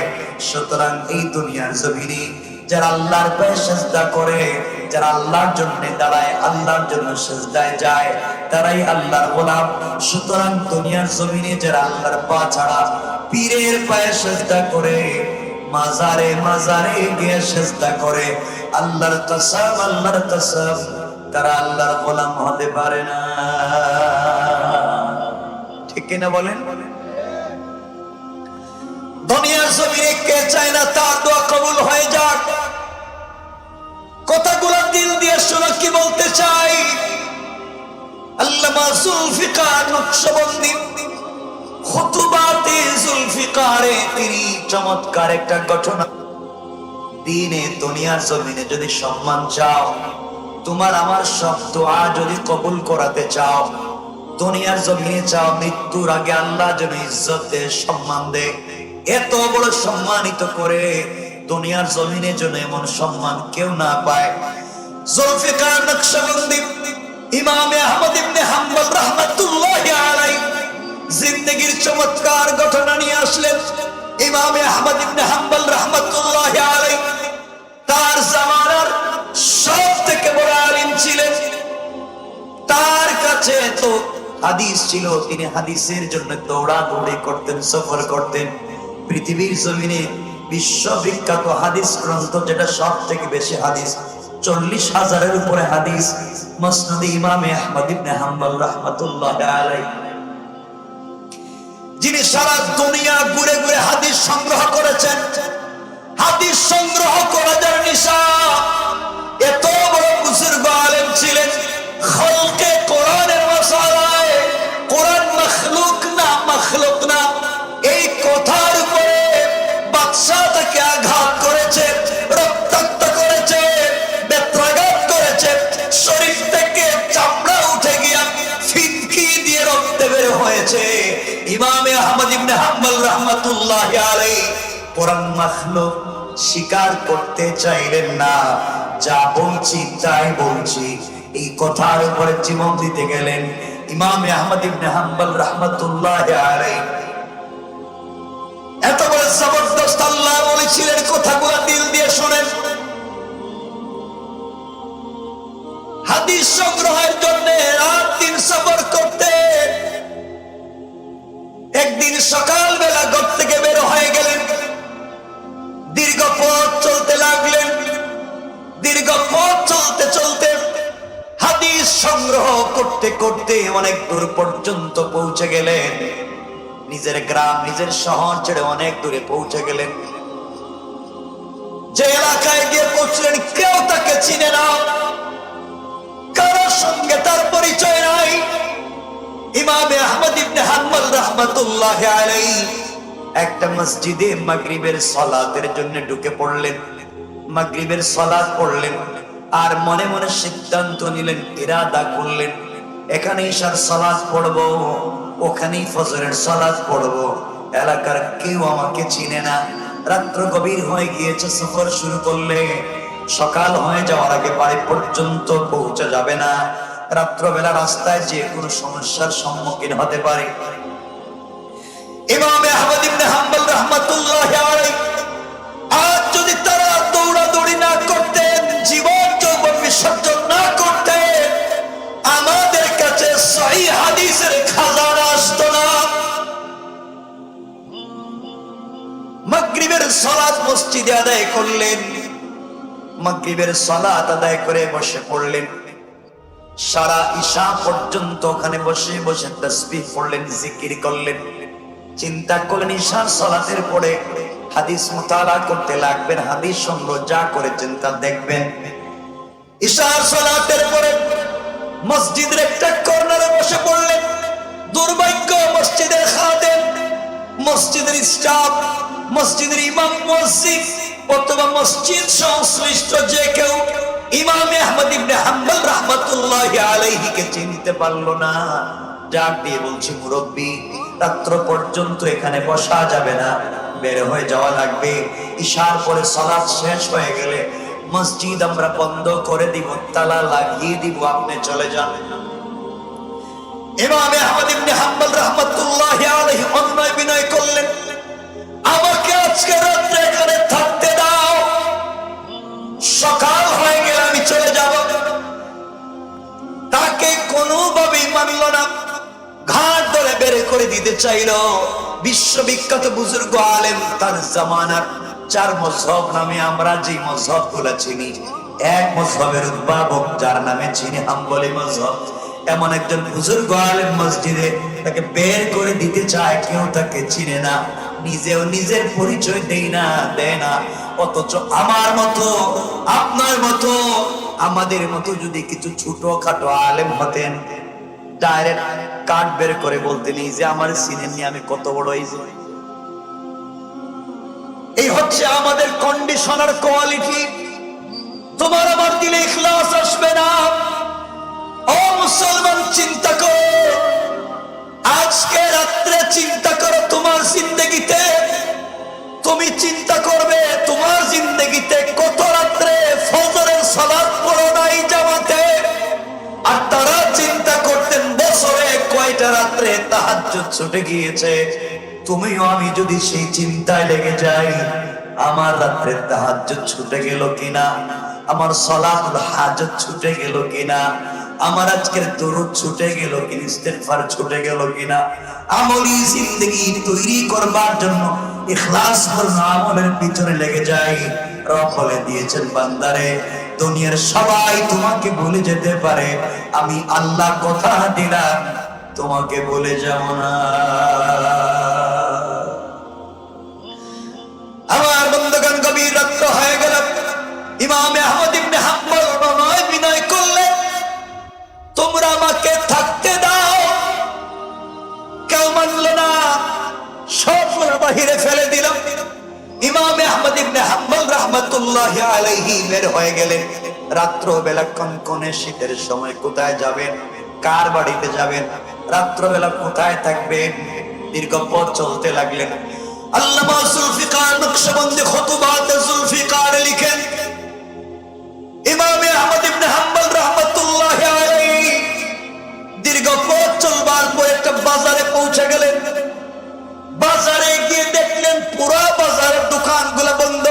সুতরাং এই দুনিয়ার জমিনে যারা আল্লাহর পায়ে সিজদা করে, যারা আল্লাহর জন্য দাঁড়ায়, আল্লাহর জন্য সিজদায় যায়, তারাই আল্লাহর গোলাম। সুতরাং দুনিয়ার জমিনে যারা আল্লাহর পা ছাড়া পীরের পায়ে সিজদা করে, মাজারে মাজারে গিয়ে সিজদা করে, আল্লাহর কসম তারা আল্লাহর গোলাম হতে পারে না। ঠিক কিনা বলেন? দুনিয়ার জমিনে কে চায় না তার দোয়া কবুল হয়ে যাক? কথাগুলো দিল দিয়ে শোনো কি বলতে চাই। আল্লামা জুলফিকার নকশবন্দি খুতুবাতে জুলফিকারে তিনি চমৎকার একটা ঘটনা দিনে দুনিয়ার জমিনে যদি সম্মান চাও, তোমার আমার সব দোয়া যদি কবুল করাতে চাও, দুনিয়ার জমিনে চাও মৃত্যুর আগে আল্লাহ যেন ইজ্জতে সম্মান দে, এত বড় সম্মানিত করে দুনিয়ার জমিনে যেন এমন সম্মান কেউ না পায়। জুলফিকার নকশবন্দি ইমামে আহমদ ইবনে হাম্বল রাহমাতুল্লাহি আলাইহি জিন্দেগীর চমৎকার ঘটনা নিয়ে আসলেন। ইমামে আহমদ ইবনে হাম্বল রাহমাতুল্লাহি আলাইহি তার জামানার সবথেকে বড় আলিম ছিলেন। তার কাছে তো হাদিস ছিল, তিনি হাদিসের জন্য দৌড়াদৌড়ি করতেন, সফর করতেন। পৃথিবীর জমিনে বিশ্ববিখ্যাত হাদিস গ্রন্থ যেটা সব থেকে বেশি হাদিস, 40,000-এর উপরে হাদিস, মুসনাদ ইমামে আহমদ ইবনে হাম্বল রাহমাতুল্লাহি আলাইহি, যিনি সারা দুনিয়া ঘুরে ঘুরে হাদিস সংগ্রহ করেছেন। হাদিস সংগ্রহ করা যার নিশা, এত বড় বুজুর্গ আলেম ছিলেন। খলকে কোরআনের মাসালায় কোরআন মখলুক না মখলুক না এই কথার উপরে বাদশা তাকে আঘাত করেছে, রক্তাক্ত করেছে, বেত্রাঘাত করেছে, শরীর থেকে চামড়া উঠে গিয়া ফিনকি দিয়ে রক্ত বের হয়েছে। ইমামে আহমদ ইবনে হাম্বল রাহমাতুল্লাহি আলাইহি কোরআন মখলুক স্বীকার করতে চাইলেন না। যা বলছি তাই বলছি, এই কথার উপরে জীবন দিতে গেলেন। ইমামে আহমদ ইবনে হাম্বল রাহমাতুল্লাহি আলাইহি এত বড় জবরদস্ত আল্লাহ বলেছিলেন, কথাগুলো দিল দিয়ে শোনেন। হাদিস সংগ্রহের জন্য রাত দিন সফর করতে, একদিন সকালবেলা ঘর থেকে বের হয়ে গেলেন, দীর্ঘ পথ চলতে লাগলেন। দীর্ঘ পথ চলতে চলতে হাদিস সংগ্রহ করতে করতে অনেক দূর পর্যন্ত পৌঁছে গেলেন। নিজের গ্রাম নিজের শহর ছেড়ে অনেক দূরে পৌঁছে গেলেন। যে এলাকায় গিয়ে পৌঁছলেন কেউ তাকে চিনে না, কারোর সঙ্গে তার পরিচয় নাই। ইমামে আহমদ ইবনে হাম্বল রাহমাতুল্লাহি আলাইহি একটা মসজিদে মাগরিবের সালাতের জন্য ঢুকে পড়লেন। মাগরিবের সালাত পড়লেন আর মনে মনে সিদ্ধান্ত নিলেন, ইরাদা করলেন, এখানে ঈশার সালাত পড়ব, ওখানেই ফজরের সালাত পড়ব। এলাকার কেউ আমাকে চিনে না। রাত্র গভীর হয়ে গিয়েছে, সফর শুরু করলে সকাল হয়ে যাওয়ার আগে বাড়ি পর্যন্ত পৌঁছে যাবে না। রাত্রবেলা রাস্তায় যে কোনো সমস্যার সম্মুখীন হতে পারে। ইমামে আহমদ ইবনে হাম্বল রাহমাতুল্লাহি আলাইহি আজ যদি তারা দৌড়াদৌড়ি না করতেন, জীবন যৌবন বিসর্জন না করতেন, আমাদের কাছে সহিহ হাদিসের খাজানা আসতো না। মাগরিবের সালাত মসজিদে আদায় করলেন। মাগরিবের সালাত আদায় করে বসে পড়লেন। সারা ঈশা পর্যন্ত ওখানে বসে বসে তাসবিহ পড়লেন, জিকির করলেন। চিন্তা করলেন ঈশার সালাতের পরে হাদিস মুতালা করতে লাগবেন, হাদিস সংগ্রহ যা করেছেন তা দেখবেন। ঈশার সালাতের পরে মসজিদের একটা কর্নারে বসে পড়লেন। দুর্ভাগ্য, মসজিদের খাদেম, মসজিদের স্টাফ, মসজিদের ইমাম মুয়াজ্জিন অথবা মসজিদ সংশ্লিষ্ট যে কেউ ইমামে আহমদ ইবনে হাম্বল রাহমাতুল্লাহি আলাইহি কে চিনতে পারলো না। ডাক দিয়ে বলছি, মুরব্বি, রাত্র পর্যন্ত এখানে বসা যাবে না, বের হয়ে যাওয়া লাগবে। ঈশার পরে সালাত শেষ হয়ে গেলে মসজিদ আমরা বন্ধ করে দিব, তালা লাগিয়ে দিব, আপনি চলে যান। ইমামে আহমদ ইবনে হাম্বল রাহমাতুল্লাহি আলাইহি অনুনয় বিনয় করলেন, আমাকে আজকে রাত্রে এখানে থাকতে দাও, সকাল হয়ে গেলে আমি চলে যাব। তাকে কোনোভাবেই মানল না, ঘাট ধরে বের করে দিতে চাইল। বিশ্ববিখ্যাত বুজুর্গ আলেম, তার জামানার 4 মযহব নামে আমরা যে মযহব গুলা চিনি, এক মযহবের উদ্ভাবক যার নামে চিনি হাম্বলি মযহব, এমন একজন বুজুর্গ আলেম মসজিদে, তাকে বের করে দিতে চায়, কেউ তাকে চিনে না, নিজেও নিজের পরিচয় দেয় না। অথচ আমার মতো, আপনার মতো, আমাদের মতো যদি কিছু ছোটখাটো আলেম হতেন, ডাইরেক্ট কার্ড বের করে বলতেন, এই যে আমার চিনেননি, আমি কত বড় হয়েছি। এই হচ্ছে আমাদের কন্ডিশন আর কোয়ালিটি। তোমার আমার দিলে ইখলাস আসবে না। ও মুসলমান, চিন্তা করো, আজকে রাত্রে চিন্তা করো তোমার জিন্দেগিতে, তুমি চিন্তা করবে তোমার জিন্দেগিতে কত রাত্রে ফজরের সালাত পড়ো নাই জামাতে, আর তারা চিন্তা করতেন বছরে কয়টা রাত্রে তাহাজ্জুদ ছুটে গিয়েছে। তুমিও আমি যদি সেই চিন্তায় লেগে যাই, আমার রাত্রে তাহাজ্জুদ ছুটে গেল কিনা, আমার সালাতুল হাজত ছুটে গেল কিনা, আমার আজকের দরুদ ছুটে গেল কিনা, ইস্তেগফার ছুটে গেল কিনা, আমলি জিন্দেগি তৈরি করবার জন্য ইখলাসপূর্ণ আমলের পিছনে লেগে যাই। রব বলে দিয়েছেন, বান্দারে, দুনিয়ার সবাই তোমাকে ভুলে যেতে পারে, আমি আল্লাহ কথা দিলাম তোমাকে ভুলে যাব না। আমার বন্ধুগণ, গভীর রাত্র হয়ে গেল। ইমাম আহমদ ইবনে হাম্বল বিনয় করলেন, তোমরা আমাকে থাকতে দাও। কেউ মানল না, সবগুলো বাহিরে ফেলে দিলাম। ইমাম আহমদ ইবনে হাম্বল রাহমাতুল্লাহি আলাইহি বের হয়ে গেলেন। রাত্র বেলা কনকনে শীতের সময় কোথায় যাবেন, কার বাড়িতে যাবেন, রাত্র বেলা কোথায় থাকবেন, দীর্ঘ পথ চলতে লাগলেন। আল্লামা জুলফিকার নকশবন্দি খুতুবাতে জুলফিকার লিখেন, ইমাম আহমদ ইবনে হাম্বল রাহমাতুল্লাহি আলাইহি দীর্ঘ পথ চলবার পর একটা বাজারে পৌঁছে গেলেন। বাজারে গিয়ে দেখলেন পুরো বাজারের দোকানগুলো বন্ধ।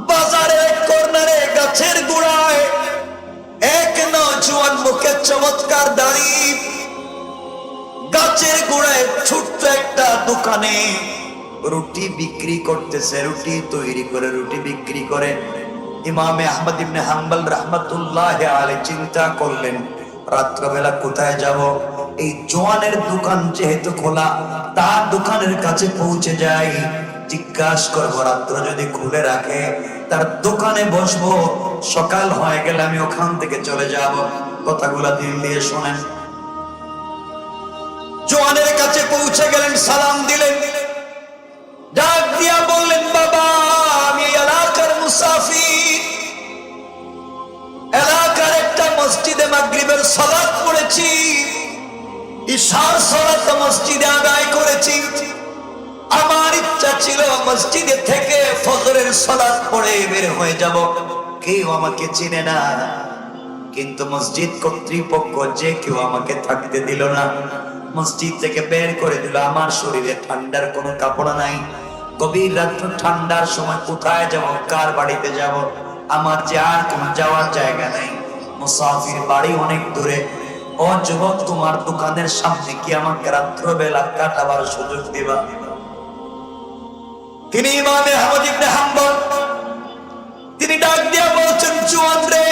বাজারের কর্নারে গাছের গোড়ায় এক নওজোয়ান, মুখে চমৎকার দাড়ি, গাছের গোড়ায় ছোট্ট একটা দোকানে রুটি বিক্রি করতেছে, রুটি তৈরি করে রুটি বিক্রি করে। ইমাম আহমদ ইবনে হাম্বল রাহমাতুল্লাহি আলাইহি চিন্তা করলেন, রাত্রবেলা কোথায় যাব? এই জোয়ানের দোকান যেহেতু খোলা, তার দোকানের কাছে পৌঁছে যাই, জিজ্ঞাসা করবো রাত্র যদি খুলে রাখে, তার দোকানে বসবো, সকাল হয়ে গেলে আমি ওখান থেকে চলে যাব। কথাগুলা দিল দিয়ে শোনেন। জোয়ানের কাছে পৌঁছে গেলেন, সালাম দিলেন, ডাক দিয়া বললেন, বাবা, আমি এলাকার মুসাফির, এলাকার একটা মসজিদে মাগরিবের সালাত পড়েছি, ইশার সালাত মসজিদে আদায় করেছি। আমার ইচ্ছা ছিল মসজিদে থেকে ফজরের সালাত পড়ে বের হয়ে যাব, কেউ আমাকে চিনে না, কিন্তু মসজিদ কর্তৃপক্ষ যে কেউ আমাকে থাকতে দিল না, মসজিদ থেকে বের করে দিল। আমার শরীরে ঠান্ডার কোনো কাপড় নাই, গভীর রাত্র ঠান্ডার সময় কোথায় যাব, কার বাড়িতে যাব, আমার যে আর কোনো যাওয়ার জায়গা নাই, মুসাফির, বাড়ি অনেক দূরে। ও যুবক, তোমার দোকানের সামনে কি আমাকে রাত্রবেলা কাটাবার সুযোগ দিবা? তিনি ইমাম আহমদ ইবনে হাম্বল, তিনি ডাক দিয়া বলছেন, জোয়ান রে,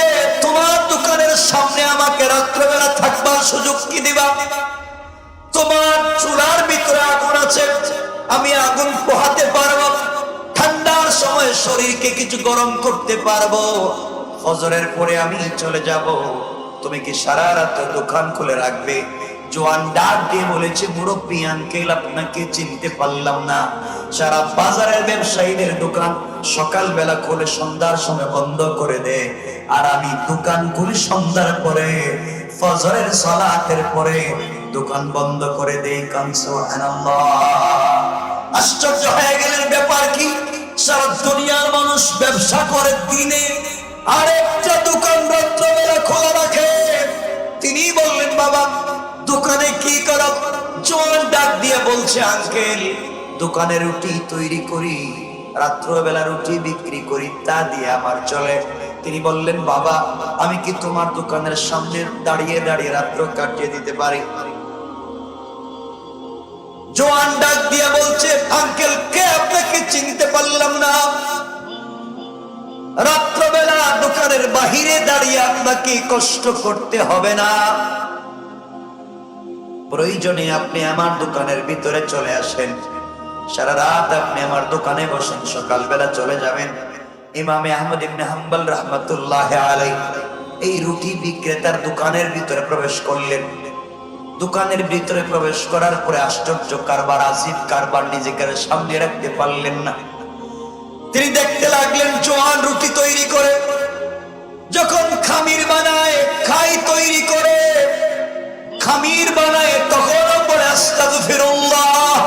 তোমার দোকানের সামনে আমাকে রাত্রবেলা থাকবার সুযোগ কি দিবা? তোমার চুলার ভিতরে আগুন আছে, আমি আগুন পোহাতে পারবো, ঠান্ডার সময় শরীরকে কিছু গরম করতে পারবো, ফজরের পরে আমি চলে যাব, তুমি কি সারা রাত দোকান খুলে রাখবে? জোয়ান ডাক দিয়ে বলেছে, মুরব্বী আঙ্কেল, আপনাকে চিনতে পারলাম না, সারা বাজারের ব্যবসায়ীদের দোকান সকাল বেলা খুলে সন্ধ্যার সময় বন্ধ করে দেয়, আর আমি দোকান খুলে সন্ধ্যার পরে ফজরের সালাতের পরে দোকান বন্ধ করে দেই। কান সুবহানাল্লাহ। আশ্চর্য হয়ে গেলেন, ব্যাপার কি? সারা দুনিয়ার মানুষ ব্যবসা করে দিনে, আর একটা দোকান রাত্রবেলা খোলা রাখে। তিনি বললেন, বাবা, দোকানে কি করো? জোয়ান ডাক দিয়ে বলছে, আঙ্কেল, দোকানে রুটি তৈরি করি, রাত্রবেলা রুটি বিক্রি করি, তা দিয়ে আমার চলে। তিনি বললেন, বাবা, আমি কি তোমার দোকানের সামনে দাঁড়িয়ে দাঁড়িয়ে রাত্র কাটিয়ে দিতে পারি? জোয়ান ডাক দিয়ে বলছে, আঙ্কেল, কে? আপনাকে চিনতে পারলাম না। রাত্রবেলা দোকানের বাহিরে দাঁড়িয়ে আপনাকে কষ্ট করতে হবে না। প্রয়োজনে আপনি আমার দোকানের ভিতরে চলে আসেন, সারা রাত আপনি আমার দোকানে বসেন, সকালবেলা চলে যাবেন। ইমামে আহমদ ইবনে হাম্বল রাহমাতুল্লাহ আলাইহি এই রুটি বিক্রেতার দোকানের ভিতরে প্রবেশ করলেন। দোকানের ভিতরে প্রবেশ করার পরে আশ্চর্য কারবার, আজিব কারবার নিজেকে সামনে রাখতে পারলেন না। তিনি দেখতে লাগলেন জোয়ান রুটি তৈরি করে, যখন খামির বানায়, খাই তৈরি করে, খামির বানায়, তখনও পরে আস্তাগফিরুল্লাহ।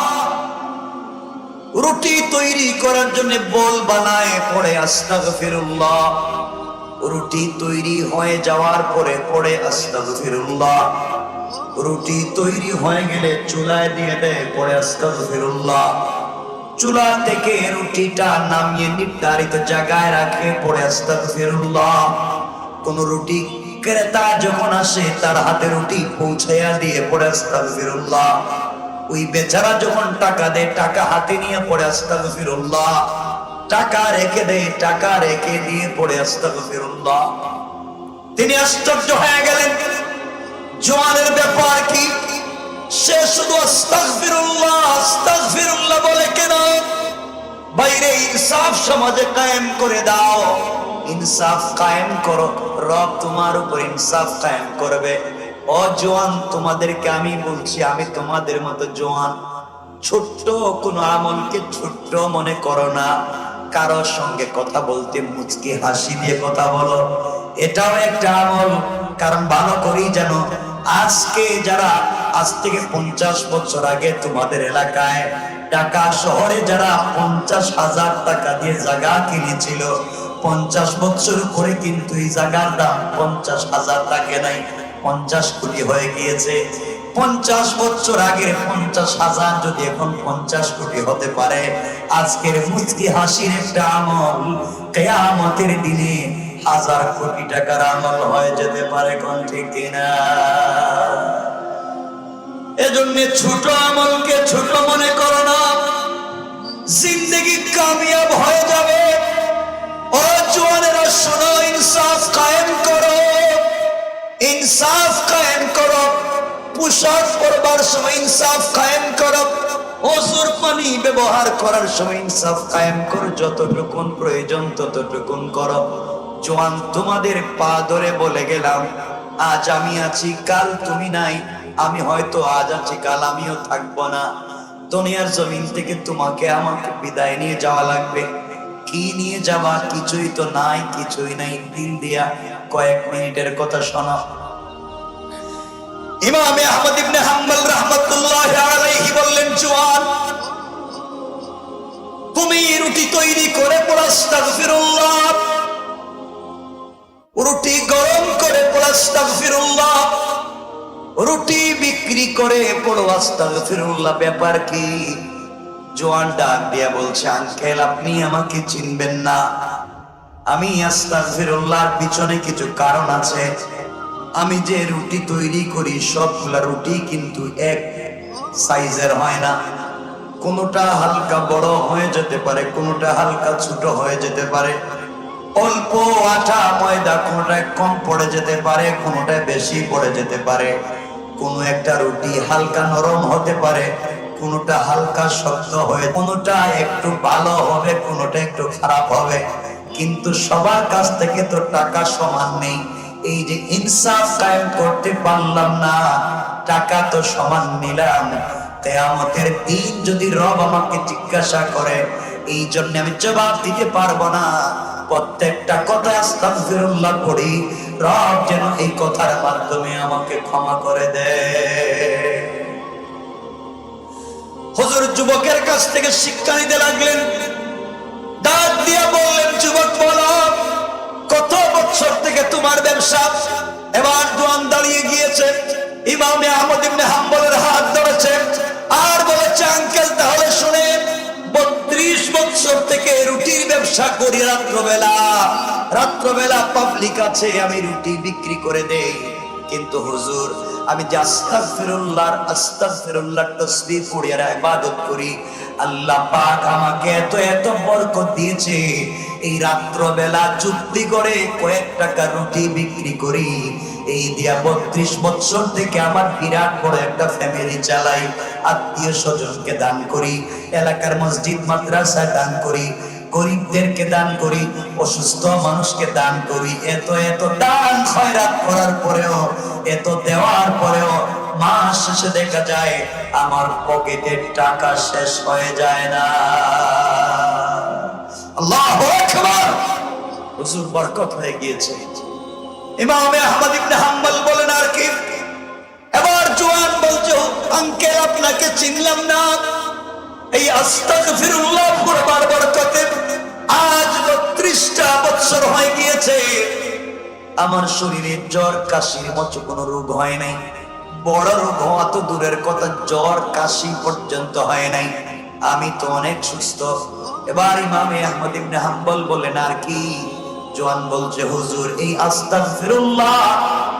রুটি তৈরি করার জন্য বল বানায়, পড়ে আস্তাগফিরুল্লাহ। রুটি তৈরি হয়ে যাওয়ার পরে পড়ে আস্তাগফিরুল্লাহ। রুটি তৈরি হয়ে গেলে চুলায় দিয়ে দেয়, পড়ে আস্তাগফিরুল্লাহ। চুলা থেকে রুটিটা নামিয়ে নির্ধারিত জায়গায় রাখে, পড়ে আস্তাগফিরুল্লাহ। কোন রুটি ক্রেতা যখন আসে তার হাতে রুটি পৌঁছাইয়া দিয়ে পড়ে আস্তাগফিরুল্লাহ। ওই বেচারা যখন টাকা দেয়, টাকা হাতে নিয়ে পড়ে আস্তাগফিরুল্লাহ। টাকা রেখে দেয়, টাকা রেখে দিয়ে পড়ে আস্তাগফিরুল্লাহ। তিনি আশ্চর্য হয়ে গেলেন, জোয়ানের ব্যাপার কি? সে শুধু আস্তাগফিরুল্লাহ আস্তাগফিরুল্লাহ বলে কেন? বাইরে ইনসাফ সমাজে কায়েম করে দাও, ইনসাফ কায়েম করো, রব তোমার উপর ইনসাফ কায়েম করবে। ও জোয়ান, তোমাদেরকে আমি বলছি, আমি তোমাদের মতো জোয়ান। ছোট্ট কোনো আমলকে ছোট্ট মনে করো না। কারোর সঙ্গে কথা বলতে মুচকি হাসি দিয়ে কথা বলো, এটাও একটা আমল। কারণ ভালো করেই জানো, আজকে যারা আজ থেকে 50 বছর আগে তোমাদের এলাকায় ঢাকা শহরে যারা 50,000 টাকা দিয়ে জায়গা কিনেছিল, 50 বছর পরে কিন্তু এই জায়গার দাম 50,000 টাকা নাই, 50 কোটি হয়ে গিয়েছে। 50 বছর আগের 50,000 যদি এখন 50 কোটি হতে পারে, আজকের মুচকি হাসির একটা আমল কিয়ামতের দিনে 1000 কোটি টাকার আমল হয়ে যেতে পারে। কোন ঠিক কিনা? এজন্য ছোট আমলকে ছোট মনে করো না, জিন্দেগি কামিয়াব হয়ে যাবে। ও জওয়ানেরা শোনো, ইনসাফ কায়েম করো, ইনসাফ কায়েম করো। পোশাক পরবার সময় ইনসাফ কায়েম করো, ওযুর পানি ব্যবহার করার সময় ইনসাফ কায়েম করো। যতটুকুন প্রয়োজন ততটুকুন করো। জওয়ান, তোমাদের পা ধরে বলে গেলাম, আজ আমি আছি, কাল তুমি নাই। আমি হয়তো আজ আছি, কাল আমিও থাকবো না। দুনিয়ার জমিন থেকে তোমাকে আমাকে বিদায় নিয়ে যাওয়া লাগবে। কি নিয়ে যাবা? কিছুই তো নাই, কিছুই নাই। দিল দিয়া কয়েক মিনিটের কথা শোনো। ইমামে আহমদ ইবনে হাম্বল রাহমাতুল্লাহ আলাইহি বললেন, জওয়ান, তুমি রুটি তৈরি করে পড়ো আস্তাগফিরুল্লাহ, রুটি গরম করে পড়ো আস্তাগফিরুল্লাহ, রুটি বিক্রি করে পড়ো আস্তাগফিরুল্লাহ। ব্যাপার কি? জওয়ান ডাক দিয়া বলছে, আঙ্কেল, আপনি আমাকে চিনবেন না। আমি আস্তাগফিরুল্লাহর পিছনে কিছু কারণ আছে। আমি যে রুটি তৈরি করি সবগুলা রুটি কিন্তু এক সাইজের হয় না। কোনোটা হালকা বড় হয়ে যেতে পারে, কোনোটা হালকা ছোট হয়ে যেতে পারে। অল্প আটা ময়দা কোনোটা কম পড়ে যেতে পারে, কোনোটা বেশি পড়ে যেতে পারে। কোনো একটা রুটি হালকা নরম হতে পারে, কোনোটা হালকা শক্ত হয়ে, কোনোটা একটু ভালো হবে, কোনোটা একটু খারাপ হবে। কিন্তু সবার কাছ থেকে তো টাকা সমান নেই। এই যে ইনসাফ কায়েম করতে পারলাম না, টাকা তো সমান নিলাম। কিয়ামতের দিন যদি রব আমাকে জিজ্ঞাসা করে, এই জন্য আমি জবাব দিতে পারবো না। প্রত্যেকটা কথা আস্তাগফিরুল্লাহ করি, রব যেন এই কথার মাধ্যমে আমাকে ক্ষমা করে দেয়। হুজুর যুবকের কাছ থেকে শিক্ষা নিতে লাগলেন। ডাক দিয়া বললেন, যুবক বলো, কত বছর থেকে তোমার ব্যবসা? এবার জওয়ান দাঁড়িয়ে গিয়েছে, ইমামে আহমদ ইবনে হাম্বলের হাত ধরেছে আর বলেছে, আঙ্কেল, তাহলে শুনেন, 32 বছর থেকে রুটির ব্যবসা করি। রাত্রবেলা পাবলিক আছে, আমি রুটি বিক্রি করে দেই। কিন্তু হুজুর, আমি যে আস্তাগফিরুল্লাহ তাসবিহ পড়ি আর ইবাদত করি, আল্লাহ পাক আমাকে এত এত বরকত দিয়েছে, এই রাত্রবেলা চুক্তি করে কয়েক টাকা রুটি বিক্রি করি, এই দিয়া 32 বছর থেকে আমার বিরাট বড় একটা ফ্যামিলি চালাই। আত্মীয় স্বজনকে দান করি, এলাকার মসজিদ মাদ্রাসা দান করি, গরিবদেরকে দান করি, অসুস্থ মানুষকে দান করি। এত এত দান খয়রাত করার পরেও, এত দেওয়ার পরেও মাস শেষে দেখা যায় আমার পকেটের টাকা শেষ হয়ে যায় না। আল্লাহু আকবার। হুজুর বরকত হয়ে গিয়েছে। ইমাম আহমদ ইবনে হাম্বল বলেন আর কি, এবার জওয়ান বলছে আঙ্কেল আপনাকে চিনলাম না। এই আস্তাগফিরুল্লাহ পড়বার বরকতে আজ 32টা বছর হয়ে গিয়েছে, আমার শরীরে জ্বর কাশির মতো কোনো রোগ হয় নাই। বড় রোগ হওয়া তো দূরের কথা, জ্বর কাশি পর্যন্ত হয় নাই। আমি তো অনেক সুস্থ। এবার ইমামে আহমদ ইবনে হাম্বল বলেন আর কি, জওয়ান বলছে হুজুর এই আস্তাগফিরুল্লাহ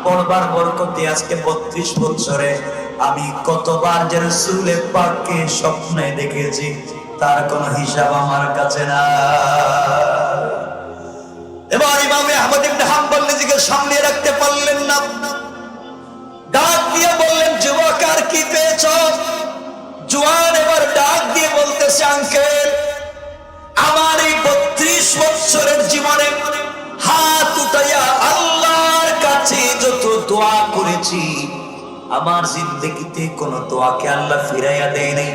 পড়বার বরকতে আজকে 32 বছরে আমি কতবার যে রাসূলে পাককে স্বপ্নে দেখেছি তার কোনো হিসাব আমার কাছে না। এবার ইমামে আহমদ ইবনে হাম্বল নিজেকে সামনে রাখতে পারলেন না, ডাক দিয়ে বললেন যুবক আর কি পেয়েছ? জওয়ান এবার ডাক দিয়ে বলতেছে আঙ্কেল আমার এই 32 বছরের জীবনে হাত উঠাইয়া আল্লাহর কাছে যত দোয়া করেছি, আমার জিন্দেগিতে কোন দোয়াকে আল্লাহ ফিরাইয়া দেয় নাই।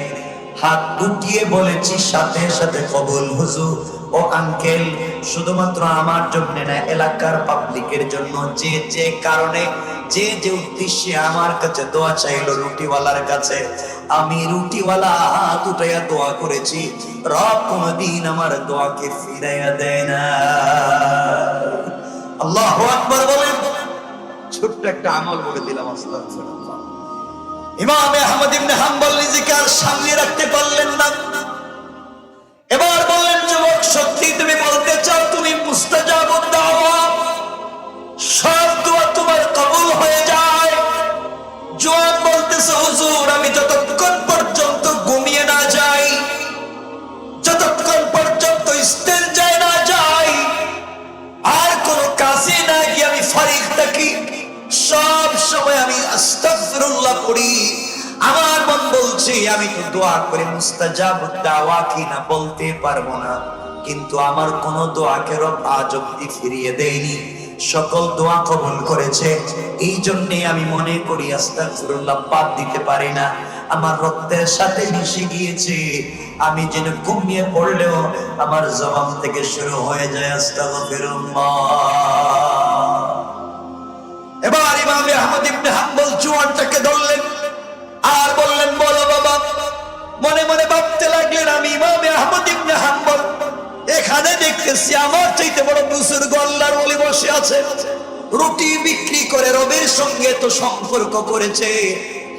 হাত উঠিয়ে বলেছি সাথে সাথে কবুল। হুজুর ও আঙ্কেল শুধুমাত্র আমার জন্য না, এলাকার পাবলিকের জন্য, যে যে কারণে যে যে উদ্দেশ্যে আমার কাছে দোয়া চাইলো রুটিওয়ালার কাছে, আমি রুটিওয়ালা হাত উঠাইয়া দোয়া করেছি, রব কোনদিন আমার দোয়াকে ফিরাইয়া দেয় না। আল্লাহু আকবার বলেন। ছোট্ট একটা আমল বলে দিলাম। আস্তাগফিরুল্লাহ। ইমাম আহমদ ইবনে হাম্বল নিজেকে আর সামনে রাখতে পারলেন না। এবার বললেন যুবক সত্যি তুমি বলতে চাও তুমি মুস্তাজাবুদ দাওয়া, সব দোয়া তোমার কবুল হয়ে যায়? জওয়ান বলতেছে হুজুর আমি যতক্ষণ পর্যন্ত ঘুমিয়ে না যাই, যতক্ষণ পর্যন্ত ইস্তেঞ্জায় না যাই, আর কোন কাজে না গিয়ে আমি ফারিগ থাকি, সব সময় আমি আস্তাগফিরুল্লাহ পড়ি। আমার মন বলছে আমি তো দোয়া করে মুস্তাজাবুদ দাওয়া কিনা বলতে পারবো না, কিন্তু আমার কোন দোয়াকে রব আজ অব্দি ফিরিয়ে দেয়নি, সকল দোয়া কবুল করেছে। এই জন্যে আমি মনে করি আস্তাগফিরুল্লাহ বাদ দিতে পারি না, আমার রক্তের সাথে মিশে গিয়েছে। আমি যেন ঘুমিয়ে পড়লেও আমার জবান থেকে শুরু হয়ে যায় আস্তাগফিরুল্লাহ। এবার ইমাম আহমদ ইবনে হাম্বল জওয়ানটাকে ধরলেন আর বললেন বলো বাবা। মনে মনে ভাবতে লাগলেন আমি ইমাম আহমদ ইবনে হাম্বল, এখানে দেখতেছি আমার চাইতে বড় বুজুর্গ আল্লাহর ওলি বসে আছে, রুটি বিক্রি করে রবের সঙ্গে তো সম্পর্ক করেছে,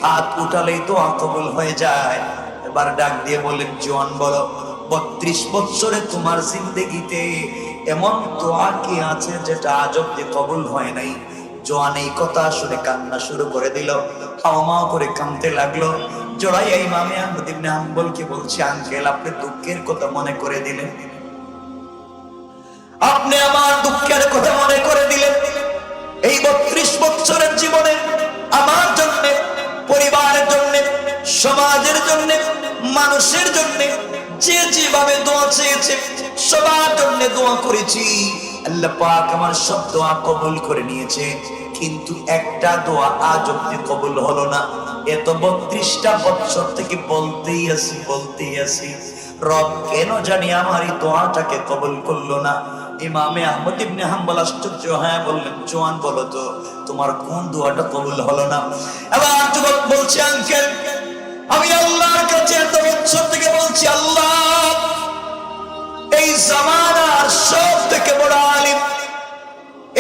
হাত উঠালেই তো কবুল হয়ে যায়। এবার ডাক দিয়ে বললেন জওয়ান বলো 32 বছরে তোমার জিন্দেগিতে এমন দোয়া কি আছে যেটা আজ অব্দি কবুল হয় নাই? জওয়ান এই কথা শুনে কান্না শুরু করে দিল, হাওমাও করে কাঁদতে লাগলো। জড়াইয়া ইমামে আহমদ ইবনে হাম্বলকে বলছে আঙ্কেল আপনি দুঃখের কথা মনে করে দিলেন, আপনি আমার দুঃখের কথা মনে করে দিলেন। এই 32 বছরের জীবনে আমার জন্য, পরিবারের জন্য, সমাজের জন্য, মানুষের জন্য যে যেভাবে দোয়া চেয়েছে সবার জন্য দোয়া করেছি, আল্লাহ পাক আমার সব দোয়া কবুল করে নিয়েছে, কিন্তু একটা দোয়া আজ অব্দি কবুল হলো না। এত 32টা বছর থেকে বলতেই আছি রব কেন জানি আমার এই দোয়াটাকে কবুল করলো না। ইমামে আহমদ ইবনে হাম্বল আশ্চর্য হ্যাঁ বললেন জওয়ান বলো তো তোমার কোন দোয়াটা কবুল হলো না? এবার যুবক বলছে আঙ্কেল আমি আল্লাহর কাছে এত বছর থেকে বলছি আল্লাহ এই জামানার সব থেকে বড় আলিম,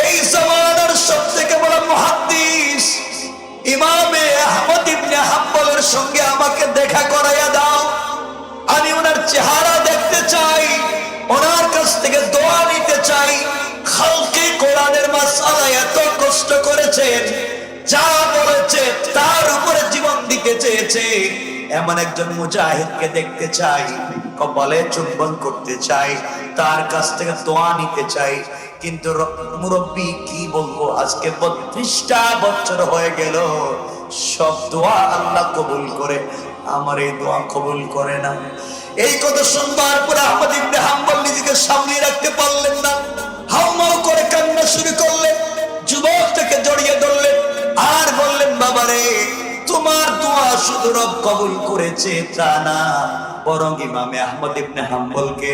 এই জামানার সব থেকে বড় মুহাদ্দিস ইমামে আহমদ ইবনে হাম্বলের সঙ্গে আমাকে দেখা করাইয়া দাও, আমি ওনার চেহারা দেখতে চাই, ওনার কাছ থেকে দোয়া নিতে চাই। খালকে কোরআনের মাসআলা এত কষ্ট করেছেন, যা বলেছে তার উপরে জীবন দিতে চেয়েছে, এমন একজন মুজাহিদকে দেখতে চাই, কপালে চুম্বন করতে চাই, তার কাছ থেকে দোয়া নিতে চাই। কিন্তু মুরব্বী কি বলবো, আজকে 32টা বছর হয়ে গেল, সব দোয়া আল্লাহ কবুল করে, আমার এই দোয়া কবুল করে না। এই কথা শুনবার পরে আহমদ ইবনে হাম্বল নিজেকে সামনে রাখতে পারলেন না, হাউমাউ করে কান্না শুরু করলেন। যুবকটাকে জড়িয়ে ধরলেন আর বললেন, বাবারে, তোমার দোয়া শুধু রব কবুল করেছে তা না, বরং ইমামে আহমদ ইবনে হাম্বলকে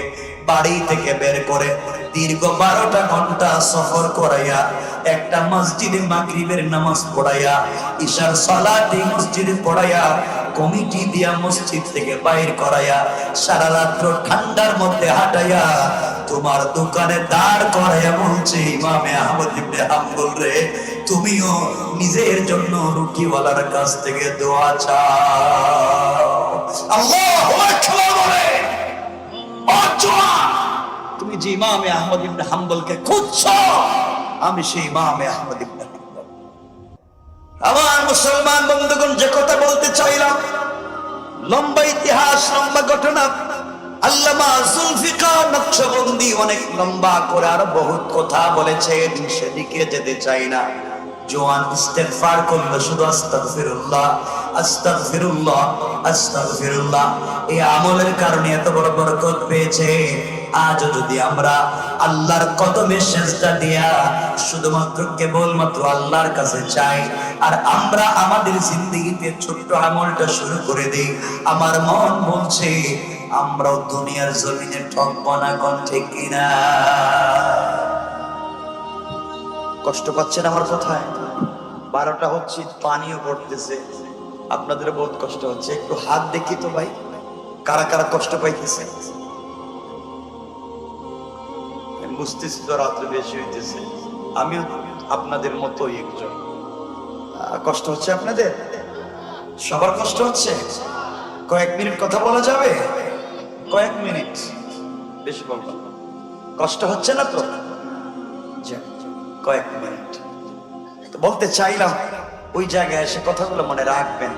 বাড়ি থেকে বের করে দীর্ঘ 12টা ঘন্টা সফর করাইয়া একটা মসজিদে মাগরিবের নামাজ পড়াইয়া ইশার সালাত মসজিদে পড়াইয়া কমিটি দিয়া মসজিদ থেকে বাইর করাইয়া সারা রাত ঠান্ডার মধ্যে হাঁটাইয়া তোমার দোকানে দাঁড় করাইয়া বলছে, ইমামে আহমদ ইবনে হাম্বল রে, তুমিও নিজের জন্য রুটিওয়ালার কাছ থেকে দোয়া চাও। আল্লাহু আকবার বলে, তুমি যে ইমামে আহমদ ইবনে হাম্বলকে খুঁজছো, আমি সেই ইমামে আহমদ ইবনে হাম্বল। আমার মুসলমান বন্ধুগণ, যে কথা বলতে চাইলাম, লম্বা ইতিহাস, লম্বা ঘটনা। আল্লামা জুলফিকার নকশবন্দি অনেক লম্বা করে আর বহুত কথা বলেছেন, সেদিকে যেতে চাই না। জোয়ান ইস্তেগফার করলে শুধু আস্তাগফিরুল্লাহ, আস্তাগফিরুল্লাহ, আস্তাগফিরুল্লাহ, এই আমলের কারণে এত বড় বরকত পেয়েছে। আজ যদি আমরা আল্লাহর কদমে সেজদা দিয়া শুধুমাত্র কেবলমাত্র আল্লাহর কাছে চাই, আর আমরা আমাদের জিন্দেগিতে ছোট্ট আমলটা শুরু করে দিই, আমার মন বলছে আমরাও দুনিয়ার জমিনে ঠকবো না। কোন ঠিক কিনা? কষ্ট পাচ্ছেন আমার কথায়? 12টা হচ্ছে, পানিও পড়তেছে, আপনাদের বহুত কষ্ট হচ্ছে। একটু হাত দেখি তো ভাই, কারা কারা কষ্ট পাইতেছে। বুঝতেছি তো রাত্রে বেশি হইতেছে, আমিও আপনাদের মতোই একজন। কষ্ট হচ্ছে আপনাদের? সবার কষ্ট হচ্ছে? কয়েক মিনিট কথা বলা যাবে? কয়েক মিনিট, বেশি বলবো। কষ্ট হচ্ছে না তো? কয়েক মিনিট তো বলতে চাইলাম, ওই জায়গায় এসে কথাগুলো মনে রাখবেন।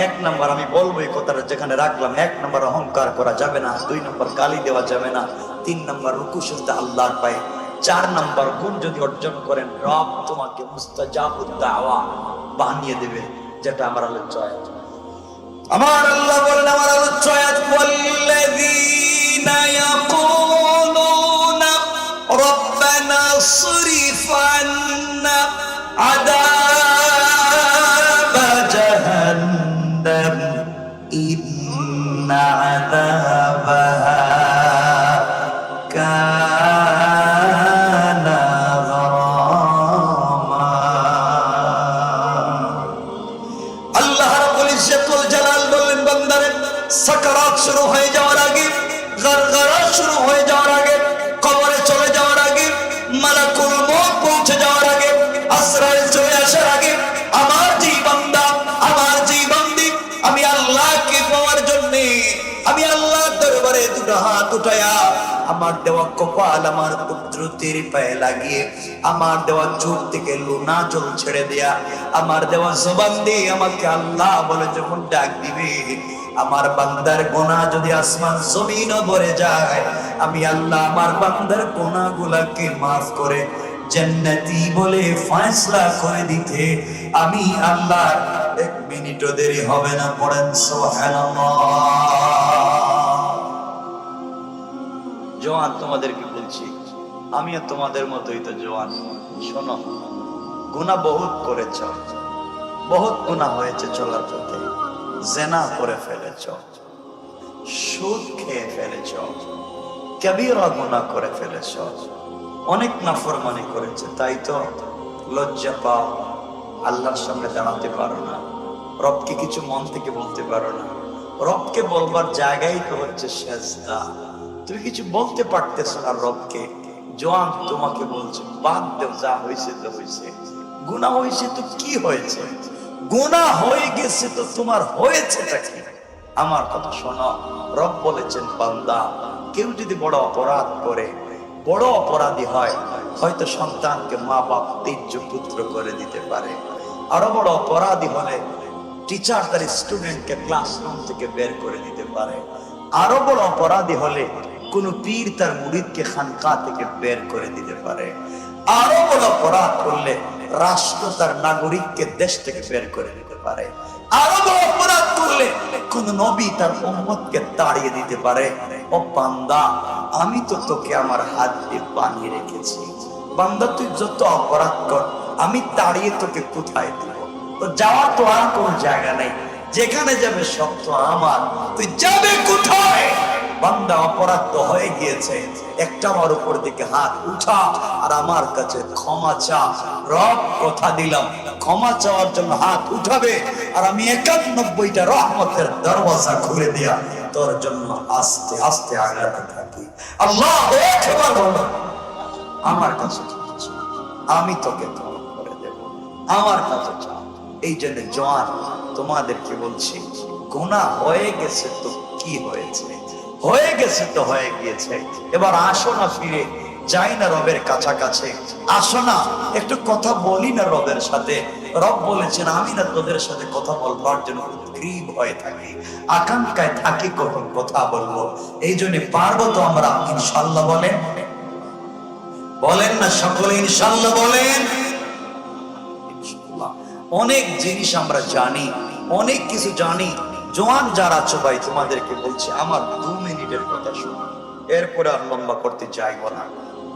1 নাম্বার আমি বলবো এই কথাটা যেখানে রাখলাম, 1 নাম্বার অহংকার করা যাবে না, 2 নাম্বার গালি দেওয়া যাবে না, 3 নাম্বার রুকু সিজদা আল্লাহর পায়ে, 4 নাম্বার গুণ যদি অর্জন করেন, রব তোমাকে মুস্তাজাবুদ দাওয়া বানিয়ে দেবে, যেটা আমার আলোচ্য আয়াত। আমার আল্লাহ বলেন, আমার আলোচ্য আয়াত, ওয়াল্লাযীনা ইয়াকুলুনা রব্বানা সরিফ আন্না আযাব জাহান্নাম ইন্না আযাবাহা কানা গরামা। আল্লাহ রাব্বুল ইজ্জতুল জালাল বললেন, বান্দারে, সাকারাত শুরু হয়ে যাওয়ার আগে, গারগারা শুরু হয়ে যাওয়ার আগে, কবরে চলে যাওয়ার আগে, মালাকুল মউত পৌঁছে যাওয়ার আগে, আসরাইল চলে আসার আগে, আমার যে বান্দা, আমার যে বান্দি, আমি আল্লাহকে পাওয়ার জন্য আমি আল্লাহর দরবারে 2 হাত উঠায়া আমার দেওয়া কপাল আমার পুত্রটির পায়ে লাগিয়ে, আমার দেওয়া চোখ থেকে লোনা জল ছেড়ে দেয়া, আমার দেওয়া জবান দিয়ে আমাকে আল্লাহ বলে যখন ডাক দিবে, আমার বান্দার গুনাহ যদি আসমান জমিনও ভরে যায়, আমি আল্লাহ আমার বান্দার গুনাহগুলোকে মাফ করে জান্নাতি বলে ফয়সালা করে দিতে আমি আল্লাহ 1 মিনিটও দেরি হবে না। পড়েন সুবহানাল্লাহ। জওয়ান, তোমাদেরকে বলছি, আমিও তোমাদের মতোই তো জওয়ান। শোনো, গুনাহ বহুত করেছ, বহুত গুনাহ হয়েছে চলার পথে। জিনা করে ফেলেছ, সুদ খেয়ে ফেলেছ, কবিরা গুনাহ করে ফেলেছ, অনেক নাফরমানি করেছে, তাই তো লজ্জা পাও, আল্লাহর সামনে দাঁড়াতে পারো না, রবকে কিছু মন থেকে বলতে পারো না। রবকে বলবার জায়গাই তো হচ্ছে সেজদা। তুমি কিছু বলতে পারতেছো না রবকে। জওয়ান, তোমাকে বলছে, বাদ দাও, যা হয়েছে তো হয়েছে। গুনাহ হয়েছে তো কি হয়েছে? গুনাহ হয়ে গেছে তো তোমার হয়েছেটা কি? আমার কথা শোনো, রব বলেছেন, বান্দা, কেউ যদি বড় অপরাধ করে, বড় অপরাধী হয়, হয়তো সন্তানকে মা বাপ ত্যায্য পুত্র করে দিতে পারে। আরো বড় অপরাধী হলে টিচার তার স্টুডেন্টকে ক্লাসরুম থেকে বের করে দিতে পারে। আরো বড় অপরাধী হলে কোন পীর তার মুরিদকে খানকা থেকে বের করে দিতে পারে। আরো বড় অপরাধ করলে রাষ্ট্র তার নাগরিককে দেশ থেকে বের করে দিতে পারে। আরো বড় অপরাধ করলে কোন নবী তার উম্মতকে তাড়িয়ে দিতে পারে। ও বান্দা, আমি তো তোকে আমার হাত দিয়ে বানিয়ে রেখেছি। বান্দা, তুই যত অপরাধ কর, আমি তাড়িয়ে তোকে কোথায় দিব? তো যাওয়ার তো আর কোন জায়গা নেই। যেখানে যাবে সব তো আমার, তুই যাবে কোথায়? বান্দা, অপরাধ তো হয়ে গিয়েছে, একটা আমার উপর দিকে হাত উঠা আর আমার কাছে ক্ষমা চা। রব কথা দিলাম, ক্ষমা চাওয়ার জন্য হাত উঠাবে আর আমি 91টা রহমতের দরওয়াজা খুলে দিয়া তোর জন্য আস্তে আস্তে আগাতে থাকি। আল্লাহ একবার বলো, আমার কাছে আমি তোকে ক্ষমা করে দেব, আমার কাছে চাও। এই জন্য জওয়ান তোমাদেরকে বলছি, গুনাহ হয়ে গেছে তো কি হয়েছে, হয়ে গেছে তো হয়ে গিয়েছে। এবার আসো না, ফিরে যাই না রবের কাছাকাছি, আসো না একটু কথা বলি না রবের সাথে। রব বলেছেন, আমি না তোদের সাথে কথা বলবার জন্য উদ্গ্রীব হয়ে থাকি, আকাঙ্ক্ষায় থাকি কখন কথা বলবো। এই জন্য পারবো তো আমরা ইনশাল্লাহ? বলেন বলেন না সকলে ইনশাল্লাহ বলেন। অনেক জিনিস আমরা জানি, অনেক কিছু জানি। জওয়ান যারা আছো ভাই, তোমাদেরকে বলছি, আমার 2 মিনিটের কথা শোনো, এরপরে আর লম্বা করতে চাইবো না।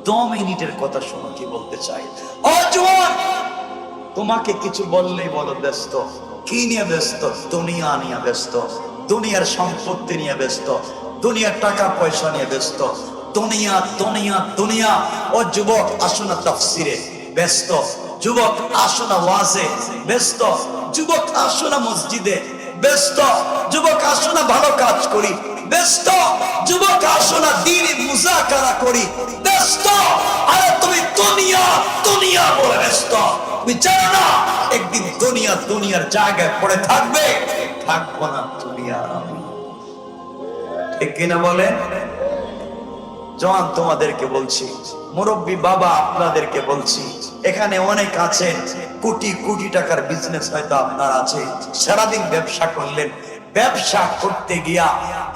2 মিনিটের কথা শোনো, কি বলতে চাই। ও জওয়ান, তোমাকে কিছু বললেই বলো ব্যস্ত। কি নিয়ে ব্যস্ত? দুনিয়া নিয়ে ব্যস্ত, দুনিয়ার সম্পত্তি নিয়ে ব্যস্ত, দুনিয়ার টাকা পয়সা নিয়ে ব্যস্ত, দুনিয়া দুনিয়া দুনিয়া। ও যুবক, আসো না তাফসিরে ব্যস্ত, যুবক আসো না ওয়াজে ব্যস্ত, যুবক আসো না মসজিদে ব্যস্ত, যুবক আসো না ভালো কাজ করি ব্যস্ত, যুবক আসো না দ্বীনি মুযাকারা করি ব্যস্ত। আরে তুমি দুনিয়া দুনিয়া বলে ব্যস্ত। তুমি জানো না একদিন দুনিয়া দুনিয়ার জায়গায় পড়ে থাকবে, থাকবো না দুনিয়া আমি। ঠিক কিনা বলেন? জওয়ান তোমাদেরকে বলছি, মুরব্বী বাবা আপনাদেরকে বলছি, এখানে অনেক আছেন, কোটি কোটি টাকার বিজনেস হয়তো আপনার আছে। সারাদিন ব্যবসা করলেন, ব্যবসা করতে গিয়া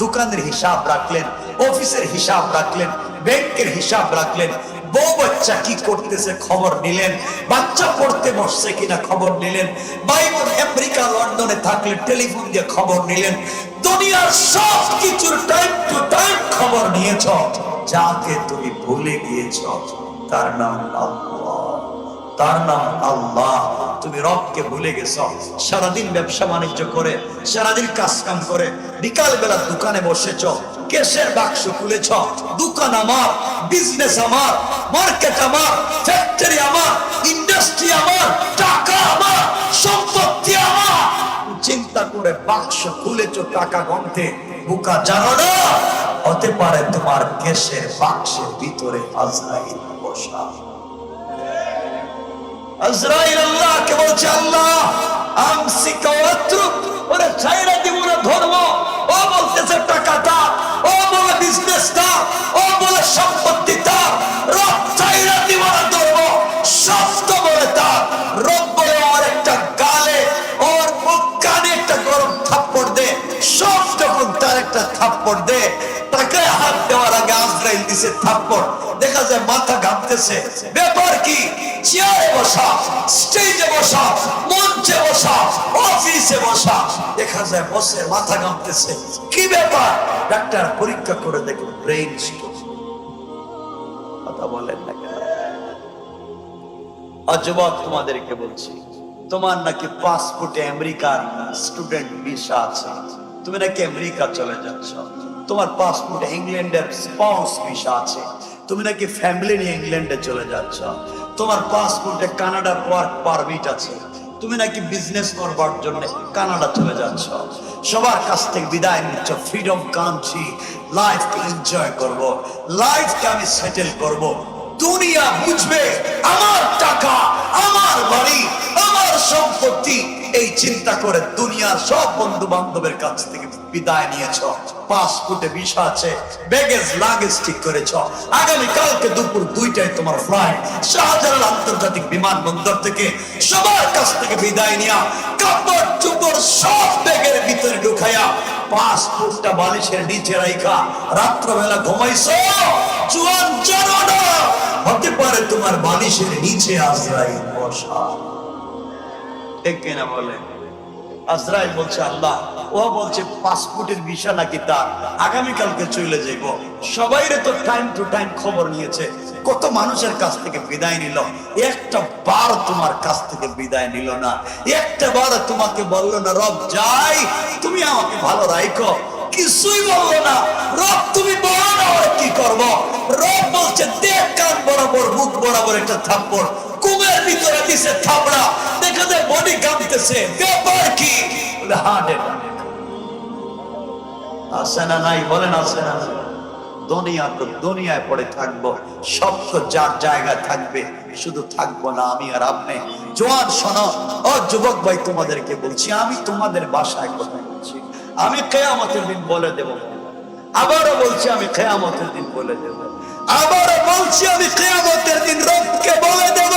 দোকানের হিসাব রাখলেন, অফিসের হিসাব রাখলেন, ব্যাংকের হিসাব রাখলেন, বউ বাচ্চা কি করতেছে খবর নিলেন, বাচ্চা পড়তে বসছে কিনা খবর নিলেন, ভাই বোন আমেরিকা লন্ডনে থাকলে টেলিফোন দিয়ে খবর নিলেন। দুনিয়ার সব কিছুর টাইম টু টাইম খবর নিয়েছ। যাকে তুমি ভুলে গিয়েছ তার নাম আল্লাহ, তার নাম আল্লাহ। তুমি রবকে ভুলে গেছ। সারাদিন ব্যবসা বাণিজ্য করে, সারাদিন কাজ কাম করে, বিকাল বেলা দোকানে বসেছ, কেশের বাক্স খুলেছ। দোকান আমার, বিজনেস আমার, মার্কেট আমার, ফ্যাক্টরি আমার, ইন্ডাস্ট্রি আমার, টাকা আমার, সম্পত্তি আমার। চিন্তা করে বাক্স খুলেছ টাকা গন্তে, বুকা জানো না হতে পারে তোমার কেশের বাক্সের ভিতরে আজরাইল বসা। আজরাইল আল্লাহকে বলছে, আল্লাহ আমসিকা ওয়াতরুক, ওরে ছাইরা দিব না ধর্ম। ও বলতেছে টাকাটা, ও বলে বিজনেসটা, ও বলে সম্পত্তিটা, রব ছাইরা দিব না ধর্ম, সব তো বলে তার। রব বলে ওর একটা গালে, ওর মুখ কানে একটা গরম থাপ্পড় দে। সব যখন তার একটা থাপ্পড় দে, টাকায় হাত দেওয়ার আগে আজরাইল দিছে থাপ্পড়। দেখা যায় মাথা ঘামতেছে। ব্যাপার কি? চেয়ারে বসা, স্টেজে বসা, মঞ্চে বসা, অফিসে বসা, দেখা যায় বসে মাথা ঘামতেছে। কি ব্যাপার? ডাক্তার পরীক্ষা করে দেখে ব্রেইন স্ট্রোক। কথা বলেন না কেন? যুবক তোমাদেরকে বলছি, তোমার নাকি পাসপোর্টে আমেরিকার স্টুডেন্ট ভিসা আছে, তুমি নাকি আমেরিকা চলে যাচ্ছ। তোমার পাসপোর্টে ইংল্যান্ডের স্পাউস ভিসা আছে, তুমি নাকি ফ্যামিলি নিয়ে ইংল্যান্ডে চলে যাচ্ছ। তোমার পাসপোর্টে কানাডার ওয়ার্ক পারমিট আছে, তুমি নাকি বিজনেস করবার জন্য কানাডা চলে যাচ্ছ। সবার কাছ থেকে বিদায় নিচ্ছ, ফ্রিডম কান্ট্রি, লাইফকে এনজয় করব, লাইফকে আমি সেটেল করব। দুনিয়া বুঝবে আমার টাকা, আমার বাড়ি, আমার সম্পত্তি। এই চিন্তা করে দুনিয়ার সব বন্ধু বান্ধবের কাছ থেকে বিদায় নিয়েছ। পাসপোর্টে ভিসা আছে, ব্যাগেজ লাগেজ ঠিক করেছ। আগামী কালকে দুপুর 2টায় তোমার ফ্লাইট শাহজালাল আন্তর্জাতিক বিমানবন্দর থেকে। সবার কাছ থেকে বিদায় নিয়া কাপড় চোপড় সব পাসপোর্টটা বালিশের নিচে রাইখা রাত্রবেলা ঘুমাইছো, জোয়ান জানো না হতে পারে তোমার বালিশের নিচে আজরাইল বসা। ঠিক কিনা বলে? আজরাইল বলছে আল্লাহ, ও বলছে পাসপোর্টের ভিসা নাকি তার আগামীকালকে চলে যাইব। সবাইরে তো টাইম টু টাইম খবর নিয়েছে, কত মানুষের কাছ থেকে বিদায় নিল, একটা বার তোমার কাছ থেকে বিদায় নিল না, একটা বার তোমাকে বললো না রব যাই তুমি আমাকে ভালো রাখো, কিছুই বললো না। রব তুমি বলো না কি করবো? রব বলছে দেখ কান বরাবর মুখ বরাবর একটা থাপ্পড়, কুমের ভিতরে দিছে থাপড়া, দেখা যায় বডি কাঁপতেছে, ব্যাপার কি? বলে হার্ট অ্যাটাক। আছে না নাই? বলেন আছে না? দুনিয়া তো দুনিয়ায় পড়ে থাকবো, সব তো যার জায়গায় থাকবে, শুধু থাকবো না আমি আর আপনি। জোয়ান শোনো, ও যুবক ভাই তোমাদেরকে বলছি, আমি তোমাদের বাসায় কথা বলছি, আমি কিয়ামতের দিন বলে দেব, আবারও বলছি আমি কিয়ামতের দিন বলে দেব, আবারও বলছি আমি কিয়ামতের দিন রবকে বলে দেব।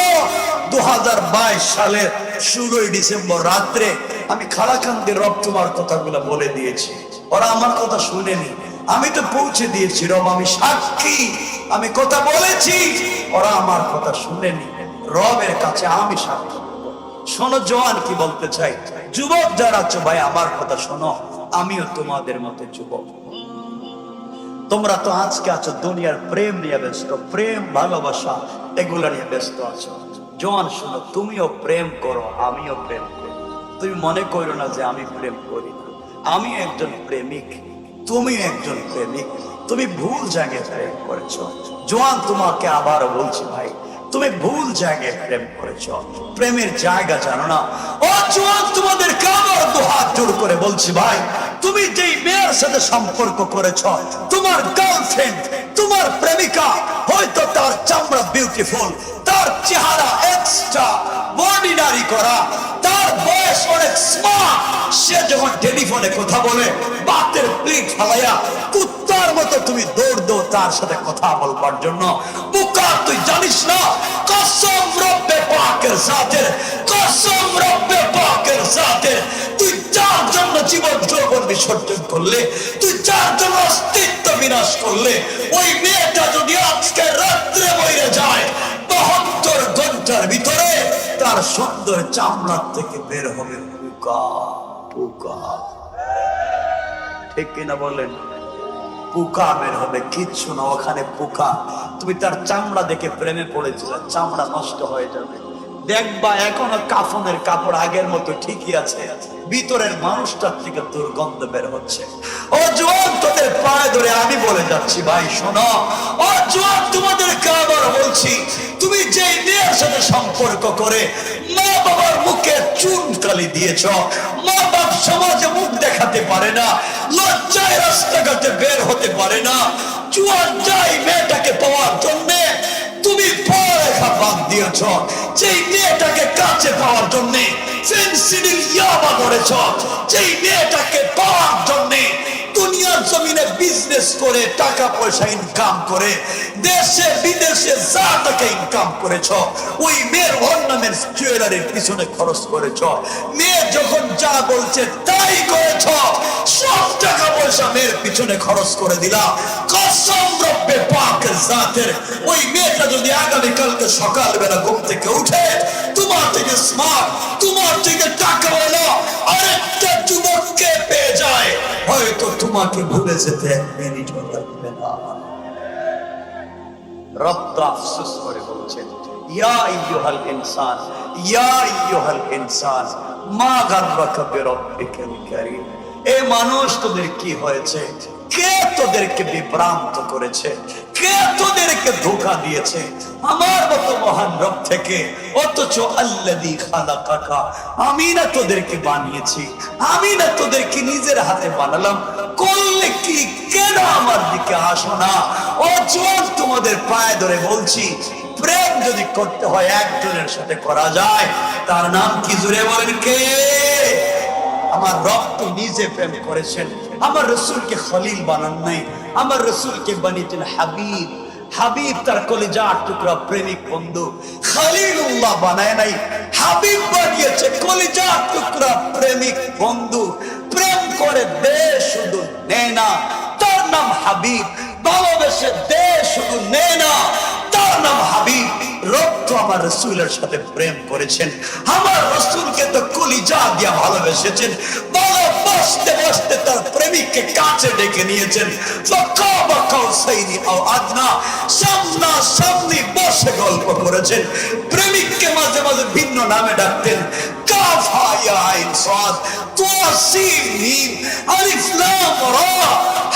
2022 সালের 16 ডিসেম্বর রাত্রে আমি খালাকান্দি রব তোমার কথাগুলো বলে দিয়েছি, ওরা আমার কথা শুনেনি, আমি তো পৌঁছে দিয়েছি রব, আমি সাক্ষী, আমি কথা বলেছি, ওরা আমার কথা শুনেনি, রবের কাছে আমি সাক্ষী। শোনো জওয়ান কি বলতে চাই, যুবক যারা আছো ভাই আমার কথা শোনো, আমিও তোমাদের মতো যুবক। তোমরা তো আজকে আছো দুনিয়ার প্রেম নিয়ে ব্যস্ত, প্রেম ভালোবাসা এগুলা নিয়ে ব্যস্ত আছো। জওয়ান শোনো, তুমিও প্রেম করো, আমিও প্রেম করি, তুমি মনে করো না যে আমি প্রেম করি না, আমি একজন প্রেমিক, তুমি একজন প্রেমিক, তুমি ভুল জায়গায় প্রেম করেছো। জওয়ান তোমাকে আবারও বলছি ভাই, তুমি ভুল জায়গায় প্রেম করেছো, প্রেমের জায়গা জানো না। ও জওয়ান তোমাদের কাবার দুহাত জোড় করে বলছি ভাই, তুমি যেই মেয়ের সাথে সম্পর্ক করেছো, তোমার গার্লফ্রেন্ড, তোমার প্রেমিকা, হয়তো তার চামড়া বিউটিফুল, তার চেহারা এক্সট্রা অর্ডিনারি করা, তার বয়স অনেক স্মার্ট, সে যখন টেলিফোনে কথা বলে বাতের প্লেট ফালাইয়া কুত্তার মতো তুমি দৌড় দাও তার সাথে কথা বলবার জন্য। বোকা, তুই জানিস না, কসম রব্বে পাকের জাতের, কসম রব্বে পাকের জাতের, তুই যার জন্য জীবন যৌবন বিসর্জন করলে, তুই যার জন্য অস্তিত্ব বিনাশ করলে, ওই মেয়েটা যদি আজকে রাত্রে বইরে যায়, 72 ঘন্টার ভিতরে তার সুন্দর চামড়া থেকে বের হবে পোকা, পোকা। ঠিক কিনা বলেন? পোকা বের হবে, কিচ্ছু না, ওখানে পোকা। তুমি তার চামড়া দেখে প্রেমে পড়েছিল, চামড়া নষ্ট হয়ে যাবে, দেখবা এখনো কাফনের কাপড় আগের মতো ঠিকই আছে, ভিতরের মানুষটার থেকে দুর্গন্ধ বের হচ্ছে। ও জওয়ান তোদের পায়ে ধরে আমি বলে যাচ্ছি ভাই শোনো, ও জওয়ান তোমাদেরকে আবার বলছি, তুমি যে মেয়ের সাথে সম্পর্ক করে মা বাবার মুখে চুনকালি দিয়েছ, মা বাপ সমাজে মুখ দেখাতে পারে না, লজ্জায় রাস্তাঘাটে বের হতে পারে না, জওয়ান যাই মেয়েটাকে পাওয়ার জন্য তুমি পড়ালেখা বাদ দিয়েছ, যেই মেয়েটাকে কাছে পাওয়ার জন্য ফেন্সিডিল ইয়াবা করেছ, যেই মেয়েটাকে পাওয়ার জন্য দুনিয়ার জমিনে বিজনেস করে টাকা পয়সা ইনকাম করে দেশে বিদেশে যা টাকা ইনকাম করেছ, ওই মেয়ের অর্নামেন্টস জুয়েলারির পিছনে খরচ করেছ, মেয়ে যখন যা বলছে তাই করেছ, সব টাকা পয়সা মেয়ের পিছনে খরচ করে দিলা। কসম রব্বে পাকের জাতের, ওই মেয়েটা যদি আগামীকালকে সকালবেলা ঘুম থেকে উঠে তোমার থেকে স্মার্ট, তোমার থেকে টাকাওয়ালা আরেকটা যুবককে পেয়ে যায়, হয়তো তোমাকে ভুলে যেতে 1 মিনিটও লাগবে না। রব তো আফসোস করে বলছেন, ইয়া আইয়ুহাল ইনসান, ইয়া আইয়ুহাল ইনসান মা গাররাকা বিরাব্বিকাল কারীম। এ মানুষ তোদের কি হয়েছে? কে তোদেরকে বিভ্রান্ত করেছে? কে তোদেরকে ধোঁকা দিয়েছে আমার মতো মহান রব থেকে? অথচ আল্লাযী খালাকাকা, আমি না তোদেরকে বানিয়েছি, আমি না তোদেরকে নিজের হাতে বানালাম, করলে কি কেন আমার দিকে আসো না? ও জওয়ান তোমাদের পায়ে ধরে বলছি, প্রেম যদি করতে হয় একজনের সাথে করা যায়, তার নাম কি জুড়ে বলেন? কে? আমার রব তো নিজে প্রেম করেছেন, আমার রাসূলকে খলিল বানান নাই, আমার রাসূলকে বানিয়েছেন হাবিব। হাবিব তার কলিজার টুকরা প্রেমিক বন্ধু, খলিলুল্লাহ বানায় নাই, হাবিব বানিয়েছে কলিজার টুকরা প্রেমিক বন্ধু। প্রেম করে দেশ শুধু নেয় না, তার নাম হাবিব। ভালোবেসে দে শুধু নেয় না, তার নাম হাবিব। রক্ত আমার রসুলের সাথে প্রেম করেছেন, আমার রসুলকে তো কলিজা দিয়া ভালোবেসেছেন। ভালোবাসতে বাসতে তার প্রেমিককে কাছে ডেকে নিয়েছেন। সামনা সামনি বসে গল্প করেছেন। প্রেমিককে মাঝে মাঝে ভিন্ন নামে ডাকতেন। কাফা ইয়া আইন সাদ তোয়া সিন মিম আলিফ লাম রা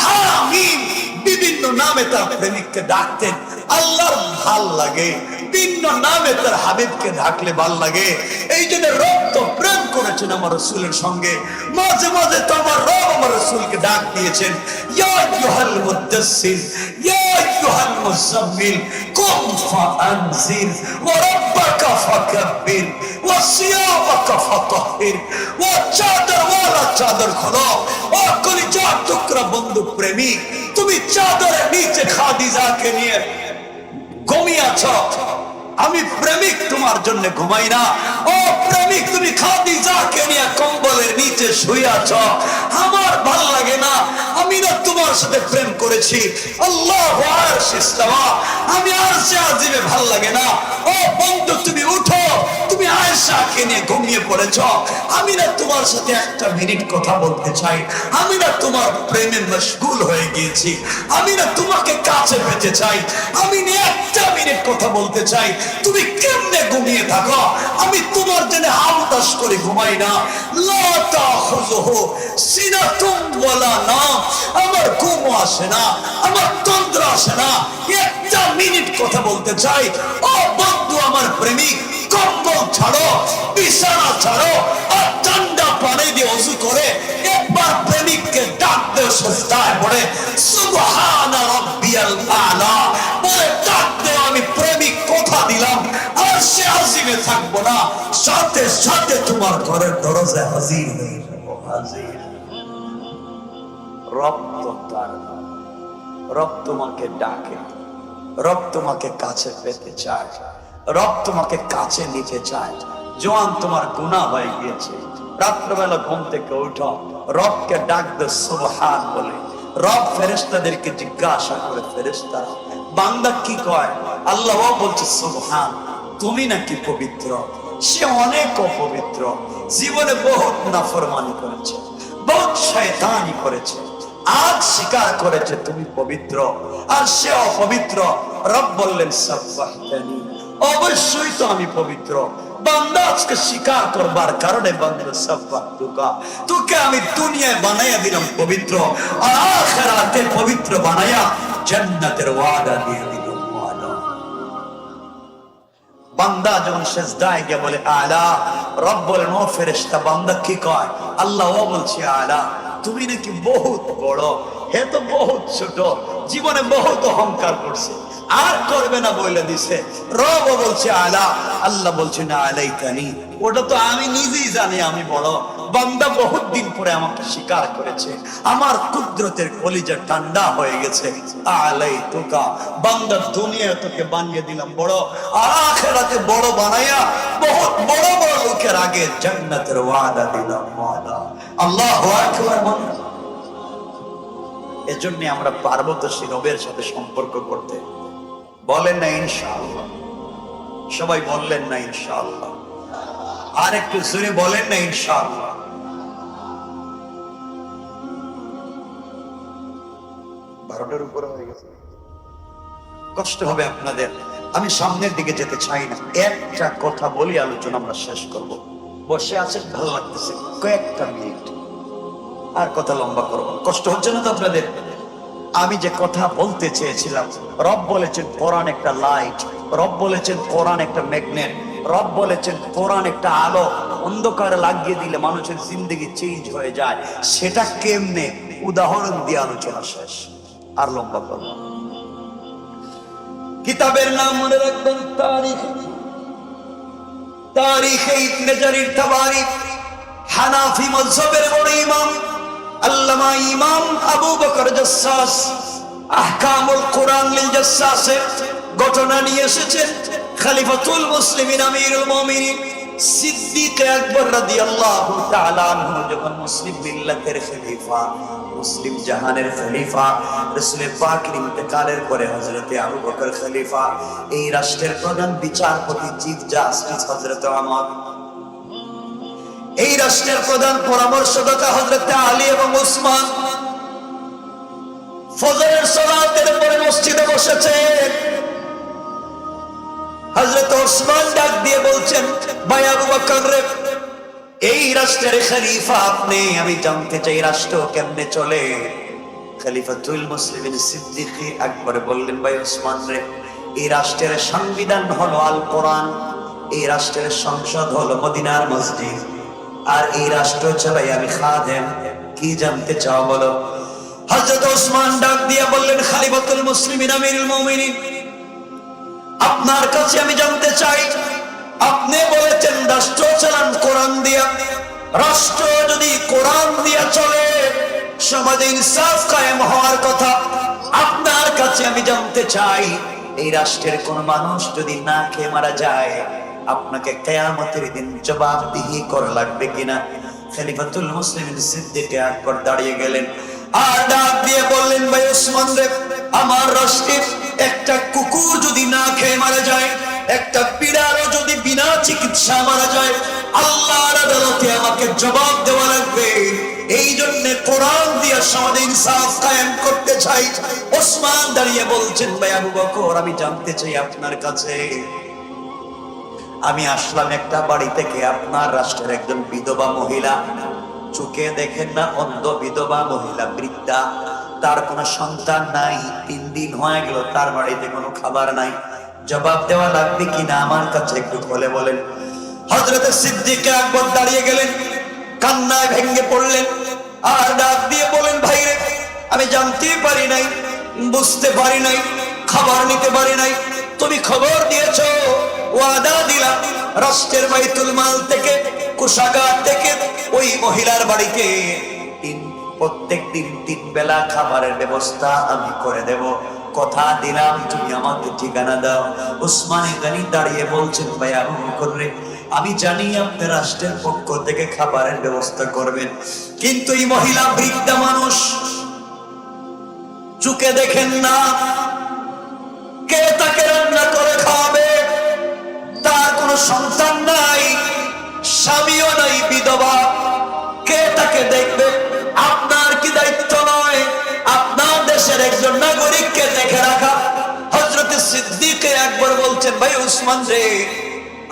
হা মিম, বিভিন্ন নামে তার প্রেমিককে ডাকতেন। আল্লাহর ভাল লাগে ভিন্ন নামে তার হাবিবকে ডাকলে ভাল লাগে। এই জন্য রক্ত প্রেম করেছেন আমার রসুলের সঙ্গে। মাঝে মাঝে তো আমার রব আমার রসুলকে ডাক দিয়েছেন, ইয়া আইয়ুহাল মুদাসসির ইয়া আইয়ুহাল মুজাম্মিল কুম ফাআনজির ওয়া রাব্বাকা ফাকাব্বির ওয়া সিয়াবাকা ফাতাহহির। ওয়া চাদর ওয়ালা চাদর খোলো। ও কলিজার টুকরা বন্ধু প্রেমিক, তুমি চাদরের নিচে খাদিজাকে নিয়ে ঘুমিয়েছ। আমি প্রেমিক তোমার জন্য ঘুমাই না। ও প্রেমিক, তুমি খাদিজাকে নিয়ে কম্বলের নিচে শুয়ে আছো। আমার ভাল লাগে না, আমি না তোমার সাথে প্রেম করেছি। আল্লাহু আরশে ইস্তাওয়া, আমি আরশে আজিমে ভাল লাগে না। ও বন্ধু তুমি উঠো, তুমি আয়েশাকে নিয়ে ঘুমিয়ে পড়েছো। আমি না তোমার সাথে একটা মিনিট কথা বলতে চাই। আমি না তোমার প্রেমে মশগুল হয়ে গিয়েছি। আমি না তোমাকে কাছে পেতে চাই। আমি না একটা মিনিট কথা বলতে চাই। তুমি কেমনে ঘুমিয়ে থাকো? আমি তোমার জন্য হাউতাস করে ঘুমাই না। লা তাখুযুহু সিনাতুম ওয়ালা নাম, আমার ঘুম আসে না, আমার তন্দ্রা আসে না। একটা মিনিট কথা বলতে চাই। ও বন্ধু আমার প্রেমিক, কম্বল ছাড়ো, বিছানা ছাড়ো, আর ঠান্ডা পানি দিয়ে ওযু করে একবার প্রেমিককে ডাক দে, সিজদায় পড়ে সুবহানা রাব্বিয়াল আলা বলে ডাক দে। আমি প্রেমিক কথা দিলাম আরশে আজিমে থাকবো না, সাথে সাথে তোমার ঘরের দরজায় হাজির হয়ে যাবো। হাজির। রক্ত তার, রক্ত তোমাকে ডাকে, রক্ত তোমাকে কাছে পেতে চায়, রক্ত তোমাকে কাছে নিতে চায়। জোয়ান তোমার গুনাহ হয়ে গিয়েছে, রাত্রবেলা ঘুম থেকে উঠো, রবকে ডাক দে সুবহান বলে। রব ফেরেশতাদেরকে জিজ্ঞাসা করে, ফেরেশতারা বান্দা কি কয়? আল্লাহ বলছে সুবহান, তুমি নাকি পবিত্র। সে অনেক অপবিত্র, জীবনে বহুত নাফরমানি করেছে, বহুত শয়তানি করেছে, আজ স্বীকার করেছে তুমি পবিত্র, আর সে অপবিত্র। রব বললেন সাব্বাহতানি, অবশ্যই তো আমি পবিত্র। বান্দা আজকে স্বীকার করবার কারণে বান্দা সাব্বাহতুকা, তোকে আমি দুনিয়ায় বানাইয়া দিলাম পবিত্র, আর আখিরাতে পবিত্র বানাইয়া জান্নাতের ওয়াদা দিয়ে দিলাম। বান্দা যখন সিজদায় গিয়ে বলে আলা, রব বলেন ও ফেরেশতা বান্দা কি কয়? আল্লাহ ও বলছে আলা, তুমি নাকি বহুত বড়, হে তো বহুত ছোট, জীবনে বহুত অহংকার করছে, আর করবে না বলে দিছে। রব বলছে আলা, আল্লাহ বলছে না আলাইতানি, ওটা তো আমি নিজেই জানি আমি বড়। বান্দা বহুত দিন পরে আমাকে স্বীকার করেছে, আমার কুদরতের কলিজা ঠান্ডা হয়ে গেছে। আলাইতুকা, বান্দা দুনিয়া তোকে বানিয়ে দিলাম বড়, আর আখিরাতে বড় বানাইয়া বহুত বড় বড় লোকের আগে জান্নাতের ওয়াদা দিলাম। ওয়াদা। আল্লাহু আকবার। এজন্য আমরা পার্বতী রবের সাথে সম্পর্ক করতে বলেন না ইনশাআল্লাহ? সবাই বললেন না ইনশাআল্লাহ? আর একটু জোরে বলেন না ইনশাআল্লাহ? 12টার উপরে হয়ে গেছে, কষ্ট হবে আপনাদের। আমি সামনের দিকে যেতে চাই না, একটা কথা বলি আলোচনা আমরা শেষ করব। বসে আছেন ভালো লাগতেছে, কয়েকটা মিনিট, আর কথা লম্বা করবো, কষ্ট হচ্ছে না তো আপনাদের? আমি যে কথা বলতে চেয়েছিলাম, রব বলেছেন কোরআন একটা লাইট, রব বলেছেন কোরআন একটা ম্যাগনেট, রব বলেছেন কোরআন একটা আলো, অন্ধকারে লাগিয়ে দিলে মানুষের জিন্দগি চেঞ্জ হয়ে যায়। সেটা কেমনে, উদাহরণ দিয়ে আলোচনা শেষ, আর লম্বা করব। কিতাবের নাম মনে রাখবেন, তারিখ, তারিখে ইবনে জারির তাবারি, হানাফি মাযহাবের বড় ইমাম আল্লামা ইমাম আবু বকর জাসসাস আহকামুল কোরআন লিল জাসসাসে ঘটনা নিয়ে এসেছেন। খলিফাতুল মুসলিমিন আমিরুল মুমিনিন সিদ্দিক আকবর রাদিয়াল্লাহু তাআলা আনহু যখন মুসলিম মিল্লাতের খলিফা, মুসলিম জাহানের খলিফা, রাসূল পাকের ইন্তেকালের পরে হযরতে আবু বকর খলিফা, এই রাষ্ট্রের প্রধান বিচারপতি চিফ জাস্টিস হযরতে ওমর, এই রাষ্ট্রের প্রধান পরামর্শদাতা হযরতে আলী এবং উসমান ফজরের সালাতের পরে মসজিদে বসেছে। হযরত ওসমান ডাক দিয়ে বলছেন, ভাই আবু বকর রে, এই রাষ্ট্রের খলিফা আপনি, আমি জানতে চাই রাষ্ট্র কেমনে চলে। খলিফাতুল মুসলিমিন সিদ্দিক আকবর বললেন, ভাই ওসমান রে, এই রাষ্ট্রের সংবিধান হলো আল কোরআন, এই রাষ্ট্রের সংসদ হলো মদিনার মসজিদ, আর এই রাষ্ট্র চালাই আমি খাদেম। কি জানতে চাও বলো। হযরত ওসমান ডাক দিয়ে বললেন, খলিফাতুল মুসলিমিন আমিরুল মুমিনিন, আপনার কাছে আমি জানতে চাই, আপনি বলেছেন রাষ্ট্র চালান কোরআন দিয়া, রাষ্ট্র যদি কোরআন দিয়া চলে সমাজে ইনসাফ কায়েম হওয়ার কথা। আপনার কাছে আমি জানতে চাই, এই রাষ্ট্রের কোন মানুষ যদি না খেয়ে মারা যায় আপনাকে কিয়ামতের দিন জবাবদিহি করা লাগবে কিনা। খলিফাতুল মুসলিমিন সিদ্দিক আকবর দাঁড়িয়ে গেলেন আর ডাক দিয়ে বললেন, ভাই ওসমান রে, আমার রাষ্ট্রের একটা কুকুর যদি না খেয়ে মারা যায়, একটা বিড়ালও যদি বিনা চিকিৎসা মারা যায়, আল্লাহর আদালতে আমাকে জবাব দেওয়া লাগবে। এই জন্য কোরআন দিয়ে সমাজে ইনসাফ কায়েম করতে চাই। ওসমান দাঁড়িয়ে বলছেন, ভাই আবু বকর, আমি জানতে চাই আপনার কাছে, আমি আসলাম একটা বাড়ি থেকে, আপনার রাষ্ট্রের একজন বিধবা মহিলা, চোখে দেখেন না, অন্ধ বিধবা মহিলা, বৃদ্ধা, তার কোনো সন্তান নাই, 3 দিন হয়ে গেল, তার বাড়িতে কোনো খাবার নাই, জবাব দেওয়া লাগবে কিনা আমার কাছে একটু বলে বলেন। হযরত সিদ্দিক আকবর দাঁড়িয়ে গেলেন, কান্নায় ভেঙে পড়লেন আর ডাক দিয়ে বলেন, ভাই রে, আমি জানতেই পারি নাই, বুঝতে পারি নাই, খাবার নিতে পারি নাই, তুমি খবর দিয়েছো, ওয়াদা দিলা, রাষ্ট্রের বাইতুল মাল থেকে, কোষাগার থেকে ওই মহিলার বাড়িতে প্রত্যেক দিন 3 বেলা খাবারের ব্যবস্থা আমি করে দেব, কথা দিলাম, তুমি আমাকে ঠিকানা দাও। উসমানে গনি দাঁড়িয়ে বলছেন, ভাই আবু বকর রে, আমি জানি আপনি রাষ্ট্রের পক্ষ থেকে খাবারের ব্যবস্থা করবেন, কিন্তু এই মহিলা বৃদ্ধা মানুষ, চোখে দেখেন না, কে তাকে রান্না করে খাওয়াবে, তার কোনো সন্তান নাই, স্বামীও নাই, বিধবা, কে তাকে দেখবে। আপনার কি দায়িত্ব নয় আপনার দেশের একজন নাগরিককে দেখে রাখা? হযরত সিদ্দিক আকবর বলছেন, ভাই উসমান রে,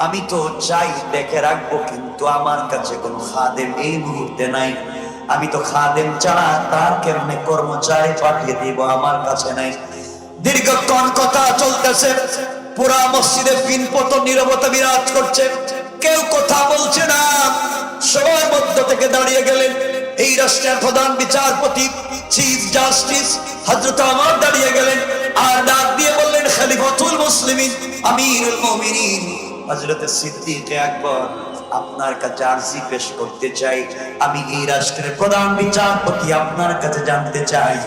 আমি তো চাই দেখে রাখবো, কিন্তু আমার কাছে কোনো খাদেম এই মুহূর্তে নাই, আমি তো খাদেম ছাড়া তার কেমনে কর্মচারী পাঠিয়ে দিব, আমার কাছে নাই। দীর্ঘক্ষণ কথা চলতেছে, পুরা মসজিদে পিনপত নীরবতা বিরাজ করছে, কেউ কথা বলছে না। সবার মধ্য থেকে দাঁড়িয়ে গেলেন এই রাষ্ট্রের প্রধান বিচারপতি চিফ জাস্টিস হযরত ওমর দাঁড়িয়ে গেলেন আর ডাক দিয়ে বললেন, খলিফাতুল মুসলিমিন আমিরুল মুমিনিন হযরত সিদ্দিক আকবর, আপনার কাছে আরজি পেশ করতে চাই। আমি এই রাষ্ট্রের প্রধান বিচারপতি, আপনার কাছে জানতে চাই,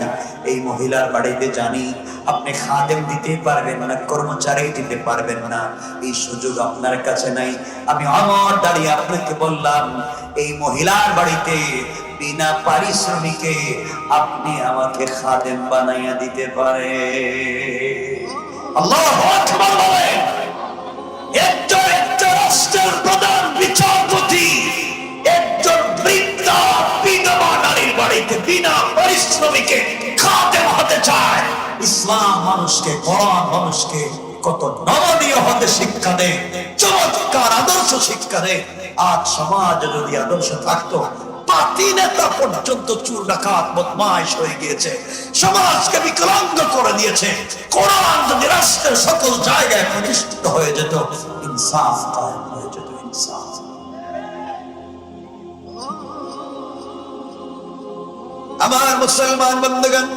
এই মহিলার বাড়িতে জানি আপনি খাদেম দিতে পারবেন না, কর্মচারী দিতে পারবেন না, এই সুযোগ আপনার কাছে নাই। আমি ওমর দাঁড়িয়ে আপনাকে বললাম, এই মহিলার বাড়িতে বিনা পারিশ্রমিকে আপনি আমাকে খাদেম বানাইয়া দিতে পারে। আল্লাহু আকবার বলেন। একটা রাষ্ট্রের প্রধান বিচারপতি একজন বৃদ্ধা বিধবা নারীর বাড়িতে বিনা পারিশ্রমিকে খাদেম হতে চায়। ইসলাম মানুষকে, কোরআন মানুষকে কত নমনীয় হতে শিক্ষা দেয়, চমৎকার আদর্শ শিক্ষা দেয়। আজ সমাজে যদি আদর্শ থাকতো, পাতি নেতা পর্যন্ত চুর ডাকাত বদমাইশ হয়ে গিয়েছে, সমাজকে বিকলাঙ্গ করে দিয়েছে। কোরআন যদি রাষ্ট্রের সকল জায়গায় প্রতিষ্ঠিত হয়ে যেত, ইনসাফ কায়েম হয়ে যেত। ইনসাফ। আমার মুসলমান বন্ধুগণ,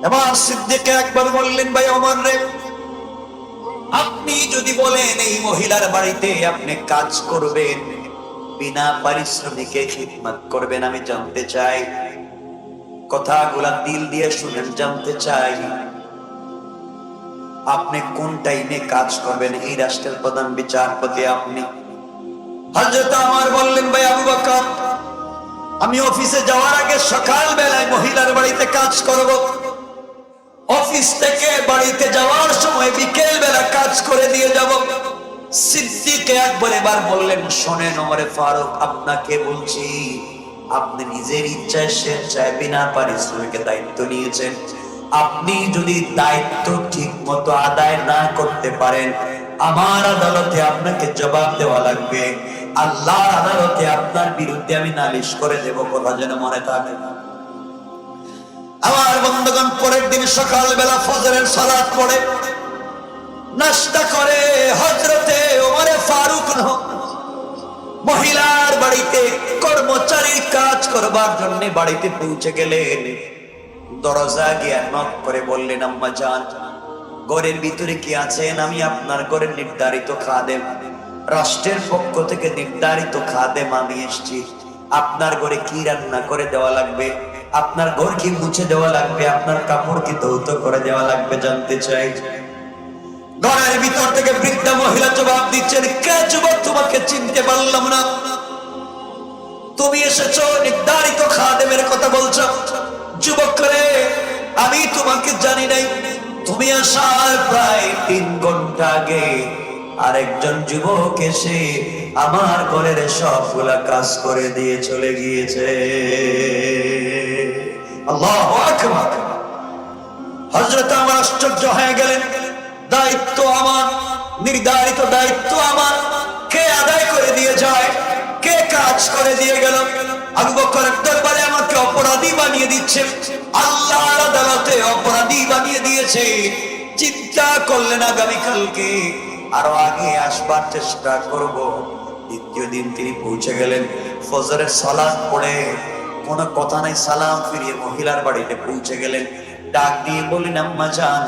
এবার সিদ্দিক আকবর বললেন, ভাই ওমর রে, আপনি যদি বলেন এই মহিলার বাড়িতে আপনি কাজ করবেন, বিনা পারিশ্রমিকে খিদমত করবেন, আমি জানতে চাই, কথাগুলা দিল দিয়ে শুনেন, জানতে চাই আপনি কোন টাইমে কাজ করবেন এই রাষ্ট্রের প্রধান বিচারপতি আপনি। হযরত ওমর বললেন, ভাই আবু বকর, আমি অফিসে যাওয়ার আগে সকাল বেলায় মহিলার বাড়িতে কাজ করব, অফিস থেকে বাড়িতে যাওয়ার সময় বিকেল বেলা কাজ করে দিয়ে যাব। সিদ্দিক আকবর এবার বললেন, শোনেন ওমরে ফারুক, আপনাকে বলছি, আপনি নিজের ইচ্ছায় স্বেচ্ছায় বিনা পারিশ্রমিকে দায়িত্ব নিয়েছেন। আপনি যদি দায়িত্ব ঠিক মতো আদায় না করতে পারেন, আমার আদালতে আপনাকে জবাব দেওয়া লাগবে, আল্লাহর আদালতে আপনার বিরুদ্ধে আমি নালিশ করে দেব, কথা যেন মনে থাকে। আমার বন্ধুগণ, পরের দিন সকাল বেলা ফজরের সালাত পড়ে নাস্তা করে হযরতে ওমরে ফারুক মহিলার বাড়িতে কর্মচারীর কাজ করবার জন্য বাড়িতে পৌঁছে গেলেন। দরজা গিয়ে নক করে বললেন, আম্মা জান, ঘরের ভিতরে কি আছেন? আমি আপনার ঘরের নির্ধারিত খাদেম, রাষ্ট্রের পক্ষ থেকে নির্ধারিত খাদেম আমি এসেছি। আপনার ঘরে কি রান্না করে দেওয়া লাগবে? আপনার ঘর কি মুছে দেওয়া লাগবে? আপনার কাপড় কি ধৌত করে দেওয়া লাগবে? জানতে চাই। ঘরের ভিতর থেকে বৃদ্ধা মহিলা জবাব দিচ্ছেন, কে যুবক, তোমাকে চিনতে পারলাম না। তুমি এসেছো, নির্ধারিত খাদেমের কথা বলছো। যুবক করে, আমি তোমাকে জানি নাই। তুমি আসার প্রায় 3 ঘন্টা আগে আরেকজন যুবক এসে আমার ঘরের সবগুলা কাজ করে দিয়ে চলে গিয়েছে। আল্লাহু আকবার। হযরত ওমর আশ্চর্য হয়ে গেলেন, দায়িত্ব আমার, নির্ধারিত দায়িত্ব আমার, কে আদায় করে দিয়ে যায়? কে কাজ করে দিয়ে গেল? আবু বকরের দরবারে আমাকে অপরাধী বানিয়ে দিচ্ছে, আল্লাহর আদালতে অপরাধী বানিয়ে দিয়েছে। চিন্তা করলেন আগামীকালকে আরো আগে আসবার চেষ্টা করব। দ্বিতীয় দিন তিনি পৌঁছে গেলেন, ফজরের সালাত পড়ে কোনো কথা নাই, সালাম ফিরিয়ে মহিলার বাড়িতে পৌঁছে গেলেন। ডাক দিয়ে বললেন, আম্মা জান,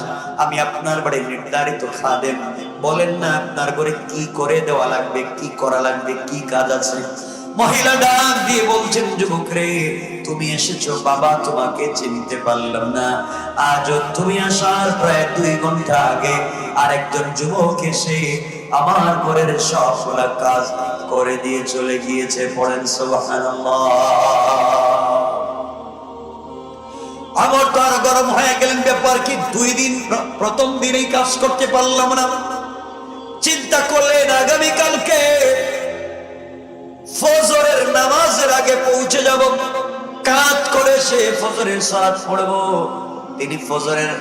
আমি আপনার বাড়ির নির্ধারিত খাদেম, বলেন না আপনার ঘরে কি করে দেওয়া লাগবে, কি করা লাগবে, কি কাজ আছে? মহিলা ডাক দিয়ে বলছেন, যুবক রে, তুমি এসেছো বাবা, তোমাকে চিনতে পারলাম না। আজ তুমি আসার প্রায় 2 ঘন্টা আগে আরেকজন যুবক এসে আমার ঘরের সবগুলা কাজ করে দিয়ে চলে গিয়েছে। পড়েন সুবহানাল্লাহ। আমার তো আর গরম হয়ে গেলেন, ব্যাপার কি? 2 দিন, প্রথম দিনেই কাজ করতে পারলাম না। চিন্তা করলেন আগামীকালকে ফজরের নামাজের আগে পৌঁছে যাব, কাজ করে সে ফজরের সালাত পড়ব। তিনি ফজরের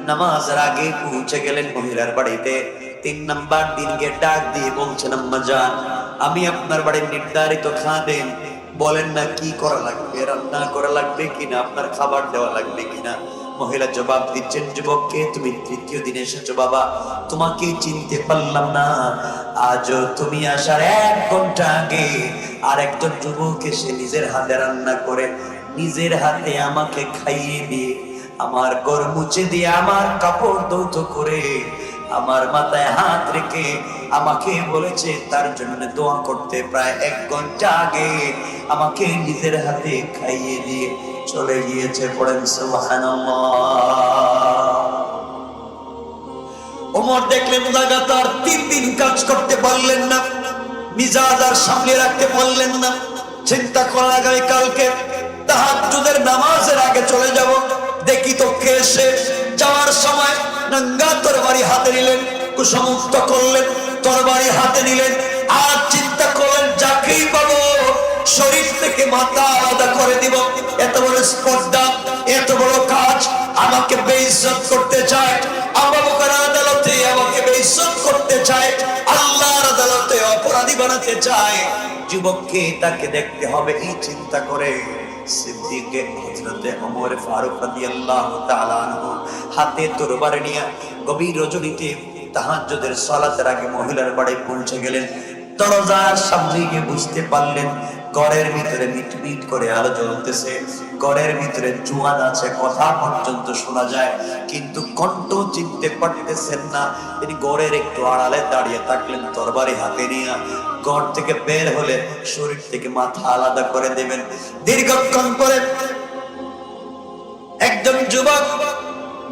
নামাজের আগে পৌঁছে গেলেন মহিলার বাড়িতে। 3 নাম্বার দিনকে ডাক দিয়ে বলছেন, আম্মা জান, আমি আপনার বাড়ির নির্ধারিত খাদেম, বলেন না কি করা লাগবে, রান্না করা লাগবে কিনা, আপনার খাবার দেওয়া লাগবে কিনা? মহিলা জবাব দিচ্ছেন, যুবককে, তুমি 3য় দিনে এসেছো বাবা, তোমাকে চিনতে পারলাম না। আজ তুমি আসার 1 ঘন্টা আগে আরেকজন যুবক এসে নিজের হাতে রান্না করে নিজের হাতে আমাকে খাইয়ে দিয়ে, আমার ঘর মুছে দিয়ে, আমার কাপড় ধৌত করে, আমার মাথায় হাত রেখে আমাকে বলেছে তার জন্য দোয়া করতে। প্রায় 1 ঘন্টা আগে আমাকে নিজের হাতে খাইয়ে দিয়ে চলে গিয়েছে। পড়েন সুবহানাল্লাহ। ওমর দেখলেন লাগাতার 3 দিন কাজ করতে পারলেন না, মিজাজ আর সামনে রাখতে পারলেন না। চিন্তা করা, আগামীকালকে তাহাজ্জুদের নামাজের আগে চলে যাব, দেখি তো কে এসে। যাওয়ার সময় নাঙ্গা তরবারি হাতে নিলেন, কুশমুক্ত করলেন, তরবারি হাতে নিলেন, আর চিন্তা করলেন যাকেই পাবো শরীর থেকে মাথা আলাদা করে দিব। এত বড় স্পর্ধা, এত বড় কাজ, আমাকে বেইজ্জত করতে চায়, আবু বকর আদালতে আমাকে বেইজ্জত করতে চায়, আল্লাহর আদালতে অপরাধী বানাতে চায়। যুবককে তাকে দেখতে হবে, এই চিন্তা করে সিদ্দিক হযরতে ওমর ফারুক রাদিয়াল্লাহু তাআলা আনহু হাতে তরবারি নিয়ে গভীর রজনীতে তাহাজ্জুদের সালাতের আগে মহিলার বাড়ি পৌঁছে গেলেন। দরজার সামনে গিয়ে বুঝতে পারলেন ঘরের ভিতরে মিটমিট করে আলো জ্বলতেছে, ঘরের ভিতরে জোয়ান আছে, কথা পর্যন্ত শোনা যায়, কিন্তু কণ্ঠ চিনতে পারতেছেন না। তিনি ঘরের একটু আড়ালে দাঁড়িয়ে থাকলেন, তরবারি হাতে নিয়ে। ঘর থেকে বের হলে শরীর থেকে মাথা আলাদা করে দেবেন। দীর্ঘক্ষণ পরে একজন যুবক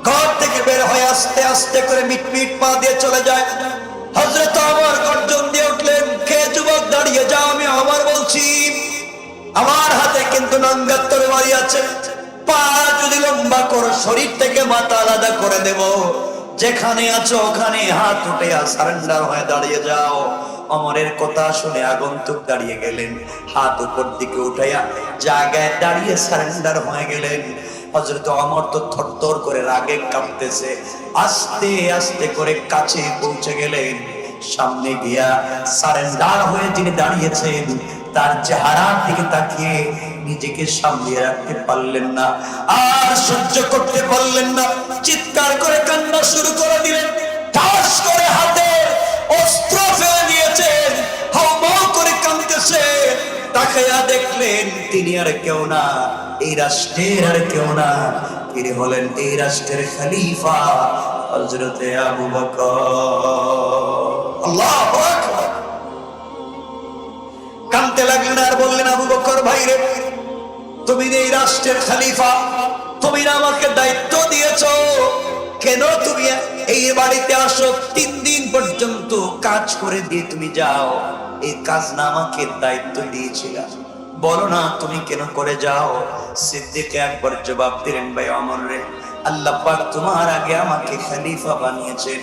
ঘর থেকে বের হয়ে আস্তে আস্তে করে মিটমিট পা দিয়ে চলে যায়। হযরত ওমর গর্জন দিয়ে উঠলেন, কে যুবক দাঁড়িয়ে যাও, আমি ওমর বলছি। আমার হাতে কিন্তু নঙ্গা তরবারি আছে, পা যদি লম্বা করো শরীর থেকে মাথা আলাদা করে দেব। যেখানে আছো ওখানে হাত উঠে সারেন্ডার হয়ে দাঁড়িয়ে যাও। ওমরের কথা শুনে আগন্তুক দাঁড়িয়ে গেলেন, হাত উপর দিকে উঠাইয়া জায়গায় দাঁড়িয়ে সারেন্ডার হয়ে গেলেন। হযরত ওমর তো থরথর করে রাগে কাঁপতেছে, আস্তে আস্তে করে কাছে পৌঁছে গেলেন। সামনে গিয়া সারেন্ডার হয়ে যিনি দাঁড়িয়েছেন তার চেহারার দিকে তাকিয়ে নিজেকে সামলিয়ে রাখতে পারলেন না, আর সহ্য করতে পারলেন না, চিৎকার করে কান্না শুরু করে দিলেন। ঠাস করে হাতে অস্ত্র ফেলে দিয়েছেন, হাউমাউ করে কাঁদতেছে। তাকায়া দেখলেন তিনি আর কেউ না, এই রাষ্ট্রের আর কেউ না, তিনি হলেন এই রাষ্ট্রের খলিফা হযরতে আবু বকর। আল্লাহু আকবার। কাঁদতে লাগলেন আর বললেন, আবু বকর ভাই রে, তুমি এই রাষ্ট্রের খলিফা, তুমি না আমাকে দায়িত্ব দিয়েছো, কেন তুমি এই বাড়িতে আসো, 3 দিন পর্যন্ত কাজ করে দিয়ে তুমি যাও, এই কাজ না আমাকে দায়িত্ব দিয়েছিলা, বলো না তুমি কেন করে যাও? সিদ্দিক আকবর জবাব দিলেন, ভাই ওমর রে, আল্লাহ পাক তোমার আগে আমাকে খলিফা বানিয়েছেন,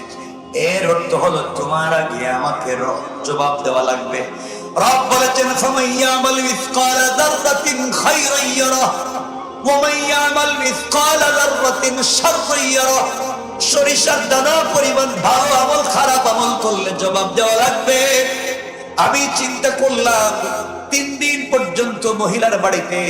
এর অর্থ হলো তোমার আগে আমাকে জবাব দেওয়া লাগবে। রব বলেছেন, ফামাইয়ামাল মিসকালা যাররাতিন খায়রান ইয়ারা ওয়া মাইয়ামাল মিসকালা যাররাতিন শাররান ইয়ারা। সরিষার দানা পরিমাণ ভালো আমল খারাপ আমল করলে জবাব দেওয়া লাগবে। আমি চিন্তা করলাম 3 দিন পর্যন্ত মহিলার বাড়িতে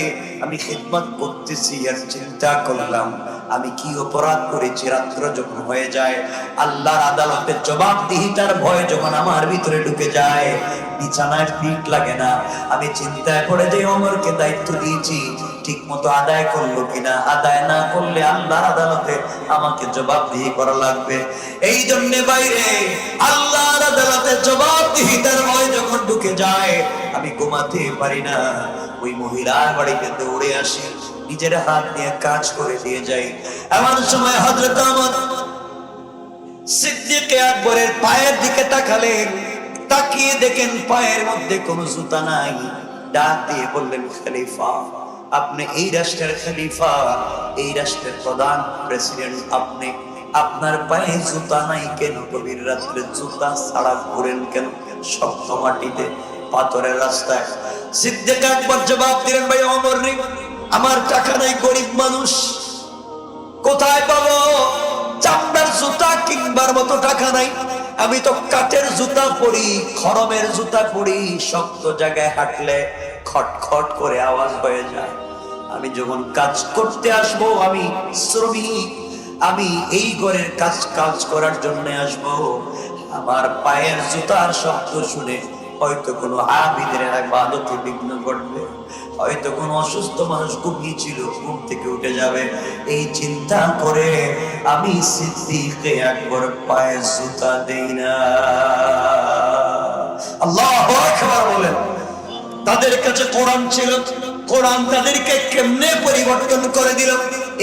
আমি খিদমত করতেছি, আর চিন্তা করলাম আমি কি অপরাধ করেছি। রাত্র যখন হয়ে যায়, আল্লাহর আদালতে জবাবদিহিতার ভয় যখন আমার ভিতরে ঢুকে যায়, বিছানায় ফিট লাগে না। আমি চিন্তায় পড়ে যে ওমরকে দায়িত্ব দিয়েছি ঠিক মতো আদায় করলো কিনা, আদায় না করলে আল্লাহর আদালতে আমাকে জবাবদিহি করা লাগবে। এই জন্য বাইরে আল্লাহর আদালতে জবাবদিহিতার ভয় যখন ঢুকে যায়, আমি ঘুমাতে পারি না। ওই মহিলার বাড়িতে দৌড়ে আসি, নিজের হাত দিয়ে কাজ করে দিয়ে যাই। এমন সময় হযরত ওমর সিদ্দিক আকবরের পায়ের দিকে তাকালেন, তাকিয়ে দেখেন পায়ের মধ্যে কোনো জুতা নাই। ডাক দিয়ে বললেন, খলিফা, আপনি এই রাষ্ট্রের খলিফা, এই রাষ্ট্রের প্রধান প্রেসিডেন্ট, আপনি, আপনার পায়ে জুতা নাই কেন? গভীর রাত্রে জুতা ছাড়া ঘুরেন কেন শক্ত মাটিতে, পাথরের রাস্তায়? সিদ্দিক আকবর জবাব দিলেন, ভাই ওমর রে, আমার টাকা নাই, গরিব মানুষ, কোথায় পাবো চামড়ার জুতা কিনবার মতো টাকা নাই। আমি তো কাঠের জুতা পরি, খড়মের জুতা পরি, শক্ত জায়গায় হাঁটলে খটখট করে আওয়াজ হয়ে যায়। আমি যখন কাজ করতে আসবো, আমি শ্রমিক, আমি এই ঘরের কাজ করার জন্য আসবো। আমার পায়ের জুতার শব্দ শুনে হয়তো কোনো আবিদের ইবাদতে বিঘ্ন ঘটবে, হয়তো কোনো অসুস্থ মানুষ ঘুমিয়েছিল, ঘুম থেকে উঠে যাবে। এই চিন্তা করে আমি সিদ্দিক আকবর পায়ে জুতা দেই না। আল্লাহু আকবার বলেন। তাদের কাছে কোরআন ছিল, কোরআন তাদেরকে কেমনে পরিবর্তন করে দিল।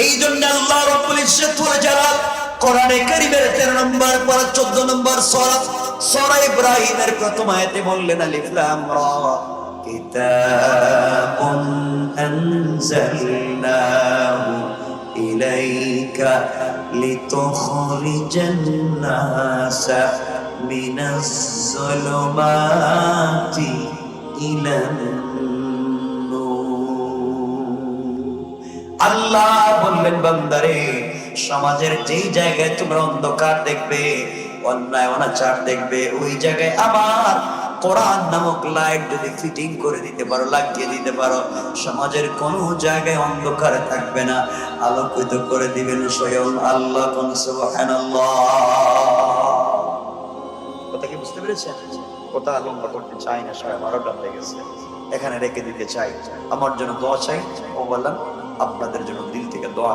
এই জন্য আল্লাহ রাব্বুল ইজ্জত ওয়াল জালাল কোরআনে কারীমের 13 নম্বর পারা 14 নম্বর সূরা ইব্রাহিমের প্রথম আয়াতে বললেন, আলিফ লাম রা কিতাবুন আনজালনাহু ইলাইকা লিতুখরিজান নাসা মিনাজ যুলুমাতি ইলান নূর। আল্লাহ বললেন, বান্দারে, সমাজের যেই জায়গায় তোমরা অন্ধকার দেখবে, অন্যায় অনাচার দেখবে, ওই জায়গায় আমার কোরআন নামক লাইট যদি ফিটিং করে দিতে পারো, লাগিয়ে দিতে পারো, সমাজের কোন জায়গায় অন্ধকার থাকবে না, আলোকিত করে দিবেন স্বয়ং আল্লাহ। সুবহানাল্লাহ। কথা কি বুঝতে পেরেছেন? কথা লম্বা করতে চাই না, 12:30 হয়ে গেছে, এখানে রেখে দিতে চাই। আমার জন্য দোয়া চাই, ও বললাম আপনাদের জন্য দিল থেকে দোয়া।